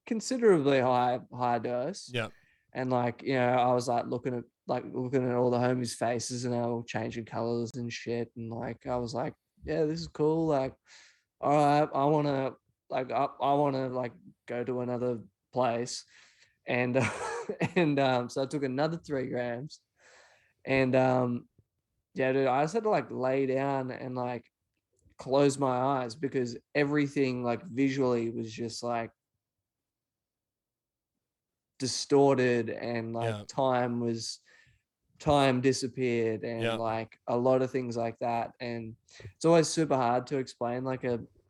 Speaker 2: considerably high dose.
Speaker 1: Yeah.
Speaker 2: And like, you know, I was like looking at all the homies' faces and they were all changing colors and shit. And like I was like, yeah, this is cool. Like, all right, I wanna I wanna like go to another place. And so I took another 3 grams. And yeah, dude, I just had to like lay down and like close my eyes because everything like visually was just like distorted and like
Speaker 1: Yeah.
Speaker 2: time disappeared and
Speaker 1: Yeah.
Speaker 2: like a lot of things like that. And it's always super hard to explain like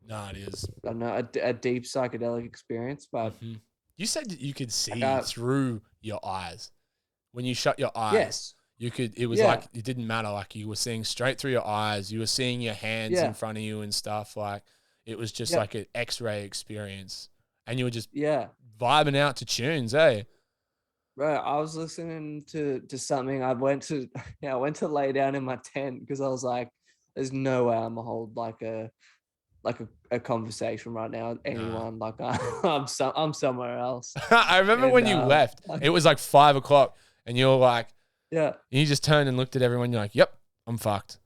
Speaker 1: Nah, it is.
Speaker 2: I don't know, a deep psychedelic experience, but
Speaker 1: Mhm. You said that you could see
Speaker 2: like
Speaker 1: through your eyes. When you shut your eyes,
Speaker 2: yes,
Speaker 1: you could, it was
Speaker 2: yeah,
Speaker 1: like, it didn't matter. Like you were seeing straight through your eyes. You were seeing your hands in
Speaker 2: yeah,
Speaker 1: front of you and stuff. Like it was just
Speaker 2: yeah,
Speaker 1: like an X-ray experience. And you were just
Speaker 2: yeah.
Speaker 1: vibing out to tunes, eh?
Speaker 2: Right, I was listening to something. I went to yeah, I went to lay down in my tent because I was like, "There's no way I'm gonna hold like a conversation right now with
Speaker 1: Nah.
Speaker 2: anyone. Like I'm somewhere else."
Speaker 1: I remember
Speaker 2: And
Speaker 1: when you left, it was like 5 o'clock and you were like,
Speaker 2: yeah,
Speaker 1: you just turned and looked at everyone. You're like, yep. I'm fucked.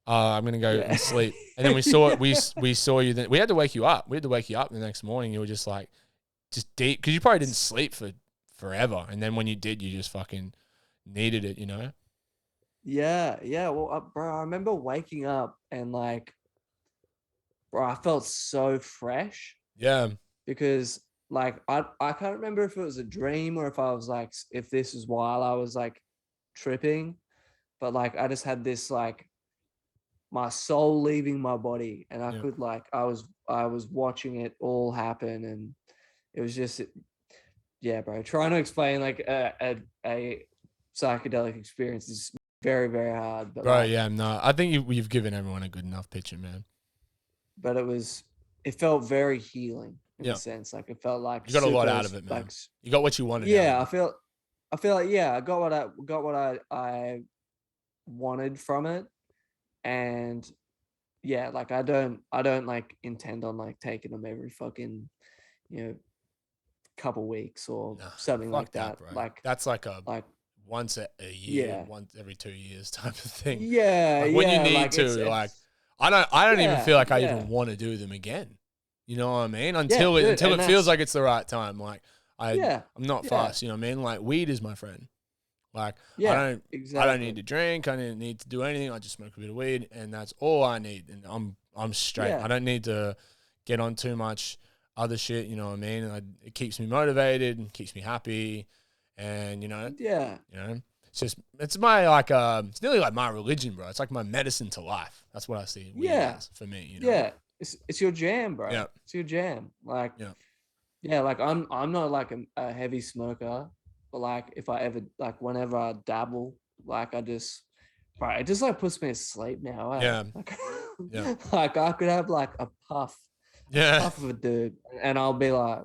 Speaker 1: I'm gonna go
Speaker 2: Yeah.
Speaker 1: and sleep. And then we saw we saw you. Then we had to wake you up. We had to wake you up the next morning. You were just like just deep because you probably didn't sleep for forever. And then when you did, you just fucking needed it. You know?
Speaker 2: Yeah, yeah. Well, bro, I remember waking up and like, bro, I felt so fresh
Speaker 1: Yeah.
Speaker 2: because like I can't remember if it was a dream or if I was like if this is while I was like tripping, but like I just had this like my soul leaving my body and I
Speaker 1: Yeah.
Speaker 2: could like I was watching it all happen and it was just yeah, bro. Trying to explain like a psychedelic experience is very very hard, but
Speaker 1: Bro,
Speaker 2: like
Speaker 1: yeah, no. I think you've given everyone a good enough picture, man.
Speaker 2: but it felt very healing in a
Speaker 1: Yeah.
Speaker 2: sense. Like it felt like
Speaker 1: You got a lot
Speaker 2: super
Speaker 1: out of it,
Speaker 2: like
Speaker 1: man. You got what you wanted out of
Speaker 2: yeah,
Speaker 1: it.
Speaker 2: I feel like yeah, I got what I wanted from it. And yeah, like I don't like intend on like taking them every fucking, you know, couple weeks or
Speaker 1: Nah,
Speaker 2: something
Speaker 1: fuck
Speaker 2: like
Speaker 1: that,
Speaker 2: that.
Speaker 1: bro.
Speaker 2: Like
Speaker 1: That's like a
Speaker 2: like
Speaker 1: once a year,
Speaker 2: yeah.
Speaker 1: once every 2 years type of thing.
Speaker 2: Yeah,
Speaker 1: Like when you
Speaker 2: yeah,
Speaker 1: need
Speaker 2: like
Speaker 1: to, like
Speaker 2: it's
Speaker 1: I don't even feel
Speaker 2: yeah,
Speaker 1: like I
Speaker 2: yeah.
Speaker 1: even want to do them again. You know what I mean?
Speaker 2: Yeah, dude,
Speaker 1: Until
Speaker 2: and
Speaker 1: it feels
Speaker 2: that's
Speaker 1: like it's the right time. Like
Speaker 2: yeah.
Speaker 1: I'm not
Speaker 2: Yeah.
Speaker 1: fast. You know what I mean? Like weed is my friend. Like
Speaker 2: Yeah,
Speaker 1: I don't need
Speaker 2: exactly.
Speaker 1: to drink. I don't need to do anything. I just smoke a bit of weed, and that's all I need. And I'm straight. I
Speaker 2: Yeah.
Speaker 1: don't need to get on too much other shit. You know what I mean? It keeps me motivated, and keeps me happy, and
Speaker 2: Yeah.
Speaker 1: you know, it's my like it's nearly like my religion, bro. It's like my medicine to life. That's what I see weed
Speaker 2: Yeah.
Speaker 1: as for me. You know?
Speaker 2: Yeah. It's your jam, bro.
Speaker 1: Yeah,
Speaker 2: It's your jam. Like
Speaker 1: yeah,
Speaker 2: yeah, like I'm not like a heavy smoker, but like if I ever like whenever I dabble, like I just right, it just like puts me to sleep now. Eh?
Speaker 1: yeah,
Speaker 2: Like,
Speaker 1: yeah,
Speaker 2: like I could have like a
Speaker 1: yeah.
Speaker 2: puff of a dude, and I'll be like,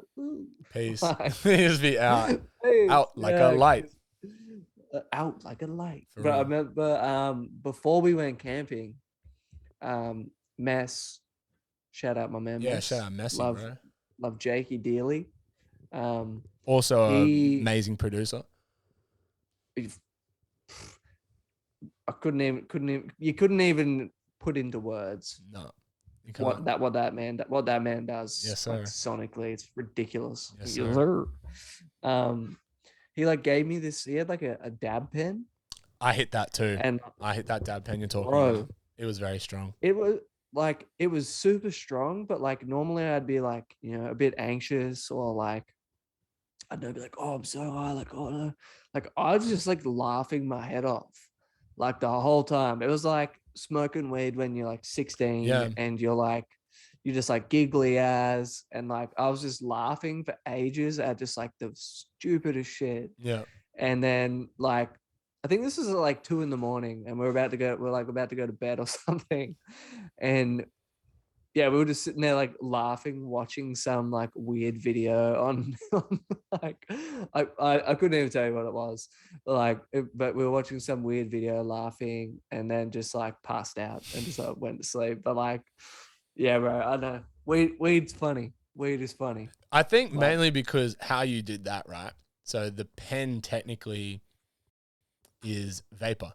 Speaker 1: Peace.
Speaker 2: like
Speaker 1: Just be
Speaker 2: please,
Speaker 1: out like a
Speaker 2: yeah,
Speaker 1: light
Speaker 2: out like a light.
Speaker 1: for
Speaker 2: But I
Speaker 1: real.
Speaker 2: remember before we went camping, Mess, shout out my man
Speaker 1: Yeah, shout
Speaker 2: Mess,
Speaker 1: out Messi,
Speaker 2: love
Speaker 1: bro.
Speaker 2: love Jakey dearly.
Speaker 1: Also a
Speaker 2: He
Speaker 1: amazing producer.
Speaker 2: I couldn't even you couldn't even put into words
Speaker 1: No, you can't.
Speaker 2: what that man does
Speaker 1: Yes,
Speaker 2: like
Speaker 1: sir.
Speaker 2: sonically. It's ridiculous.
Speaker 1: Yes,
Speaker 2: Yes,
Speaker 1: sir.
Speaker 2: sir. Um, he like gave me this. He had like a dab pen,
Speaker 1: I hit that too.
Speaker 2: and
Speaker 1: I hit that dab pen you're talking
Speaker 2: bro,
Speaker 1: about. It was very strong.
Speaker 2: it was super strong. But like normally I'd be like a bit anxious or like I'd be like, oh, I'm so high, like, oh no. Like I was just like laughing my head off like the whole time. It was like smoking weed when you're like
Speaker 1: Yeah,
Speaker 2: 16 and you're just like giggly as and like I was just laughing for ages at just like the stupidest shit.
Speaker 1: yeah,
Speaker 2: And then like I think this is at like 2 a.m. and we're like about to go to bed or something. And yeah, we were just sitting there like laughing, watching some like weird video on like I couldn't even tell you what it was, but we were watching some weird video, laughing, and then just like passed out and just like went to sleep. But like, yeah, bro, I know weed's funny. Weed is funny.
Speaker 1: I think
Speaker 2: Like,
Speaker 1: mainly because how you did that, right? So the pen technically is vapor,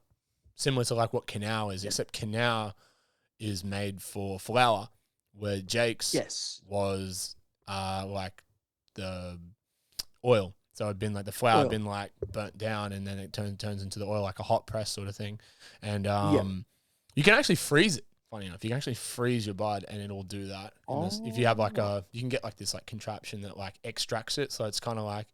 Speaker 1: similar to like what Canal is,
Speaker 2: yeah,
Speaker 1: except Canal is made for flour, where Jake's
Speaker 2: yes,
Speaker 1: was like the oil. So it'd been like the flour had
Speaker 2: oil,
Speaker 1: been like burnt down, and then it turns into the oil, like a hot press sort of thing. And
Speaker 2: yeah.
Speaker 1: you can actually freeze it. Funny enough, you can actually freeze your bud, and it'll do that. If you have like
Speaker 2: Oh,
Speaker 1: you can get like this like contraption that like extracts it. So it's kind of like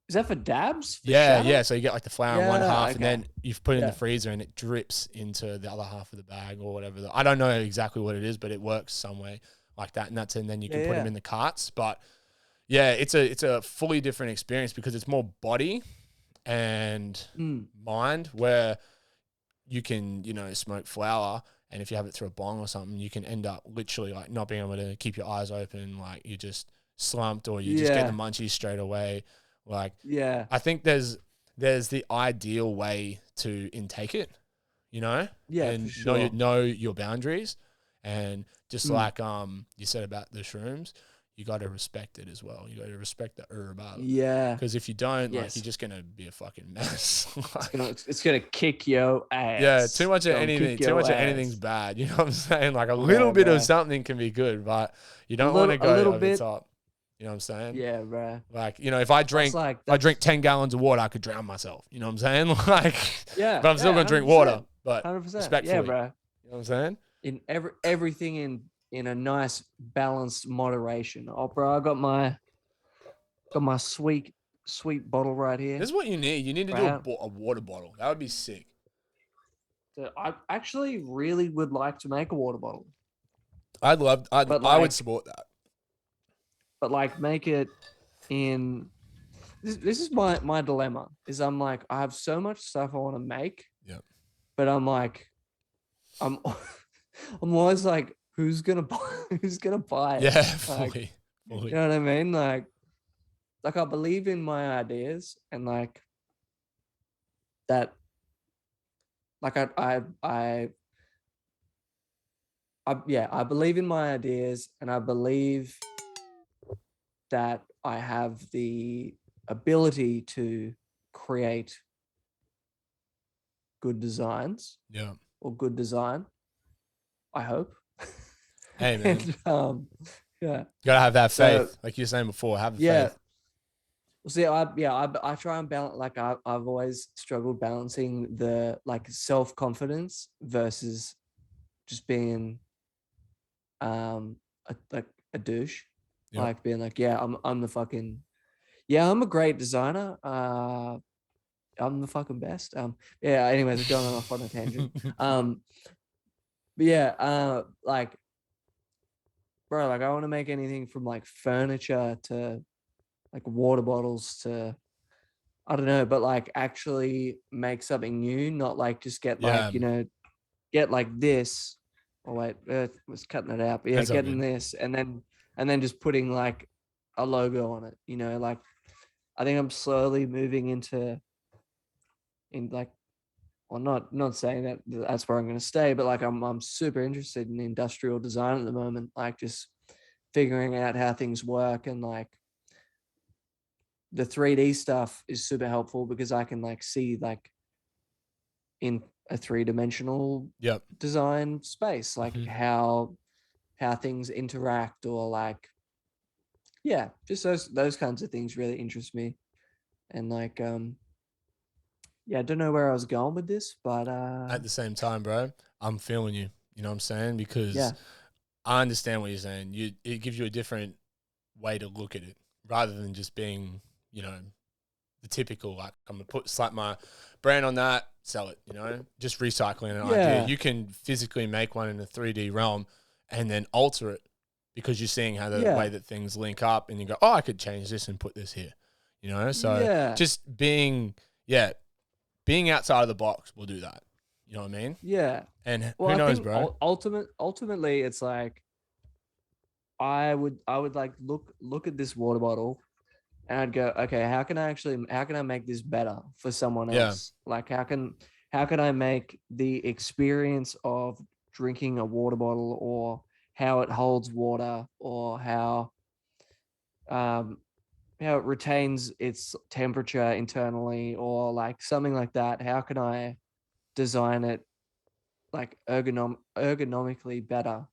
Speaker 2: is that for dabs for
Speaker 1: yeah,
Speaker 2: shatter?
Speaker 1: yeah. So you get like the flour in one
Speaker 2: Yeah,
Speaker 1: half, and
Speaker 2: okay,
Speaker 1: then you've put it in the
Speaker 2: yeah,
Speaker 1: freezer, and it drips into the other half of the bag or whatever. I don't know exactly what it is, but it works some way like that, and then you
Speaker 2: yeah,
Speaker 1: can put them
Speaker 2: yeah.
Speaker 1: in the carts. But yeah, it's a fully different experience because it's more body and
Speaker 2: Mm,
Speaker 1: mind, where you can smoke flour, and if you have it through a bong or something, you can end up literally like not being able to keep your eyes open, like you just slumped, or you just get the
Speaker 2: yeah,
Speaker 1: munchies straight away. Like
Speaker 2: yeah,
Speaker 1: I think there's the ideal way to intake it,
Speaker 2: yeah, for
Speaker 1: and
Speaker 2: sure.
Speaker 1: know your boundaries, and just
Speaker 2: Mm,
Speaker 1: like you said about the shrooms, you got to respect it as well. You got to respect the herb out of it.
Speaker 2: Yeah.
Speaker 1: Because if you don't, like,
Speaker 2: Yes.
Speaker 1: you're just gonna be a fucking mess.
Speaker 2: It's gonna kick your ass.
Speaker 1: Yeah, too much of anything. Too much of anything's bad. You know what I'm saying? Like a little bit of something can be good, but you don't want to go over the top. You know what I'm saying?
Speaker 2: Yeah, bro.
Speaker 1: Like, you know, if I drink 10 gallons of water, I could drown myself. You know what I'm saying? Like,
Speaker 2: yeah,
Speaker 1: but I'm still gonna drink water, but
Speaker 2: 100%.
Speaker 1: respectfully.
Speaker 2: Yeah, bro.
Speaker 1: You know what I'm saying?
Speaker 2: In everything in a nice balanced moderation. Oh, bro, I got my sweet bottle right here.
Speaker 1: This is what you need. You need to do a water bottle. That would be sick.
Speaker 2: So I actually really would like to make a water bottle.
Speaker 1: I would support that.
Speaker 2: But like, make it in. This is my dilemma. Is I'm like, I have so much stuff I want to make.
Speaker 1: Yeah.
Speaker 2: But I'm like, I'm always like, who's gonna buy it?
Speaker 1: Yeah,
Speaker 2: like,
Speaker 1: fully.
Speaker 2: You know what I mean? Like I believe in my ideas and like that. Like I believe in my ideas, and I believe that I have the ability to create good designs.
Speaker 1: Yeah.
Speaker 2: Or good design. I hope.
Speaker 1: Hey man.
Speaker 2: And, yeah.
Speaker 1: You gotta have that faith, like you were saying before. Have the faith.
Speaker 2: See, I try and balance. Like I've always struggled balancing the like self-confidence versus just being a douche. Yep. Like being like, yeah, I'm the fucking, yeah, I'm a great designer. I'm the fucking best. Yeah. Anyways, I'm going off on a tangent. But yeah, like, bro, like I want to make anything from like furniture to like water bottles to, I don't know, but like actually make something new, not like just get like, you know, get like this. Oh wait, was cutting it out. But yeah, getting this and then just putting like a logo on it, you know, like I think I'm slowly moving into like, well, not saying that that's where I'm going to stay, but like I'm super interested in industrial design at the moment, like just figuring out how things work, and like the 3D stuff is super helpful because I can like see like in a 3-dimensional design space, like how things interact, or like, yeah, just those kinds of things really interest me. And like, yeah, I don't know where I was going with this, but
Speaker 1: at the same time, bro, I'm feeling you. You know what I'm saying? Because I understand what you're saying. It gives you a different way to look at it, rather than just being, you know, the typical, like, I'm gonna slap my brand on that, sell it. You know, just recycling an idea. You can physically make one in a 3D realm and then alter it because you're seeing how the way that things link up, and you go, oh, I could change this and put this here. You know, so just being outside of the box will do that. You know what I mean?
Speaker 2: Yeah.
Speaker 1: And who knows, bro?
Speaker 2: Ultimately, it's like I would like look at this water bottle, and I'd go, okay, how can I make this better for someone else? Like how can I make the experience of drinking a water bottle, or how it holds water, or how it retains its temperature internally, or like something like that. How can I design it like ergonomically better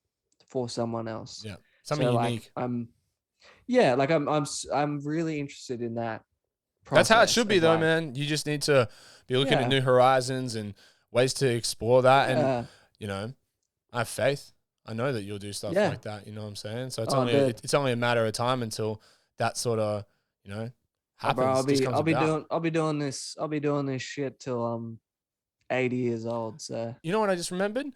Speaker 2: for someone else?
Speaker 1: Yeah, something unique.
Speaker 2: Like, I'm really interested in that
Speaker 1: That's
Speaker 2: process.
Speaker 1: how it should be, though, man. You just need to be looking at new horizons and ways to explore that, and you know, I have faith. I know that you'll do stuff like that. You know what I'm saying? So it's only a matter of time until that sort of, you know, happens.
Speaker 2: Bro, I'll be doing this shit till I'm 80 years old. So
Speaker 1: you know what I just remembered?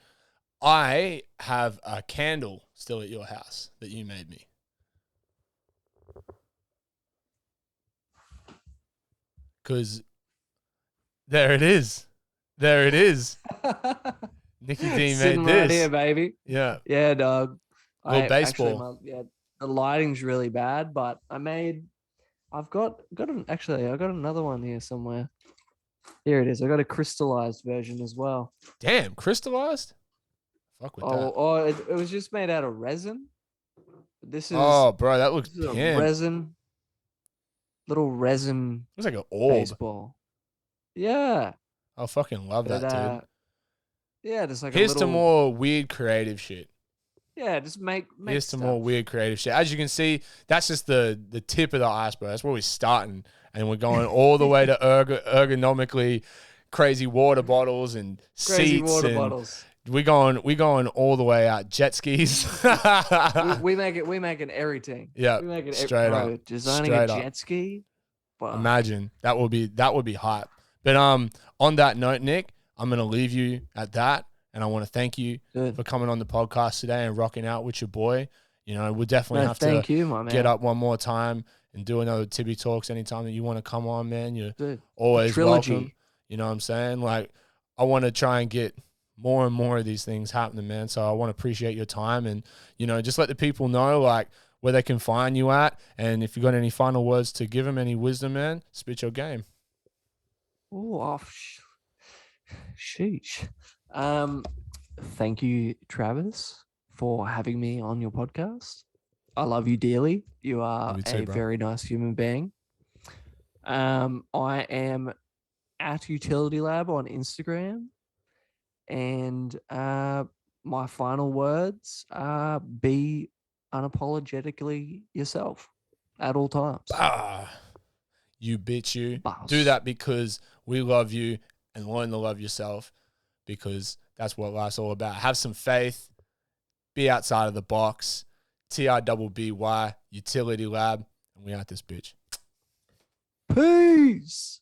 Speaker 1: I have a candle still at your house that you made me. Because there it is. There it is. Nicky D made this.
Speaker 2: Right here, baby.
Speaker 1: Yeah.
Speaker 2: Yeah, dog.
Speaker 1: Little baseball.
Speaker 2: Actually, the lighting's really bad, but I've got another one here somewhere. Here it is. I got a crystallized version as well.
Speaker 1: Damn, crystallized? Fuck with that.
Speaker 2: Oh, it was just made out of resin. This is
Speaker 1: Oh, bro, that looks
Speaker 2: this is a
Speaker 1: pimp.
Speaker 2: little resin
Speaker 1: Looks like an orb.
Speaker 2: baseball. Yeah,
Speaker 1: I fucking love
Speaker 2: but
Speaker 1: that, dude.
Speaker 2: yeah, just like a
Speaker 1: Here's to
Speaker 2: little.
Speaker 1: more weird creative shit.
Speaker 2: Yeah, just make
Speaker 1: Here's to more
Speaker 2: stuff.
Speaker 1: weird creative shit. As you can see, that's just the tip of the iceberg. That's where we're starting, and we're going all the way to ergonomically crazy water bottles and
Speaker 2: Crazy
Speaker 1: seats,
Speaker 2: water
Speaker 1: and
Speaker 2: bottles.
Speaker 1: we going all the way out. Jet skis.
Speaker 2: We make an everything.
Speaker 1: Yeah,
Speaker 2: We make it,
Speaker 1: straight up,
Speaker 2: bro. Designing a
Speaker 1: straight up.
Speaker 2: jet ski. Fuck.
Speaker 1: Imagine that would be hype. But on that note, Nick, I'm gonna leave you at that, and I want to thank you
Speaker 2: Good.
Speaker 1: for coming on the podcast today and rocking out with your boy. You know, we'll definitely
Speaker 2: No,
Speaker 1: have to
Speaker 2: thank you, my
Speaker 1: get
Speaker 2: man.
Speaker 1: up one more time and do another Tibby Talks anytime that you want to come on, man. You're
Speaker 2: Good. A
Speaker 1: always welcome.
Speaker 2: trilogy.
Speaker 1: You know what I'm saying? Like, I want to try and get more and more of these things happening, man. So I want to appreciate your time and, you know, just let the people know, like, where they can find you at. And if you got any final words to give them, any wisdom, man, spit your game.
Speaker 2: Oh, sheesh. Um, Thank you, Travis, for having me on your podcast. I love you dearly. You
Speaker 1: Love
Speaker 2: are
Speaker 1: you too,
Speaker 2: a
Speaker 1: bro.
Speaker 2: very nice human being. I am at Utility Lab on Instagram, and my final words are: be unapologetically yourself at all times.
Speaker 1: Ah, you bitch you. Do
Speaker 2: Boss.
Speaker 1: that because we love you and learn to love yourself because that's what life's all about. Have some faith. Be outside of the box. TIBBY, Utility Lab. And we out this bitch.
Speaker 2: Peace.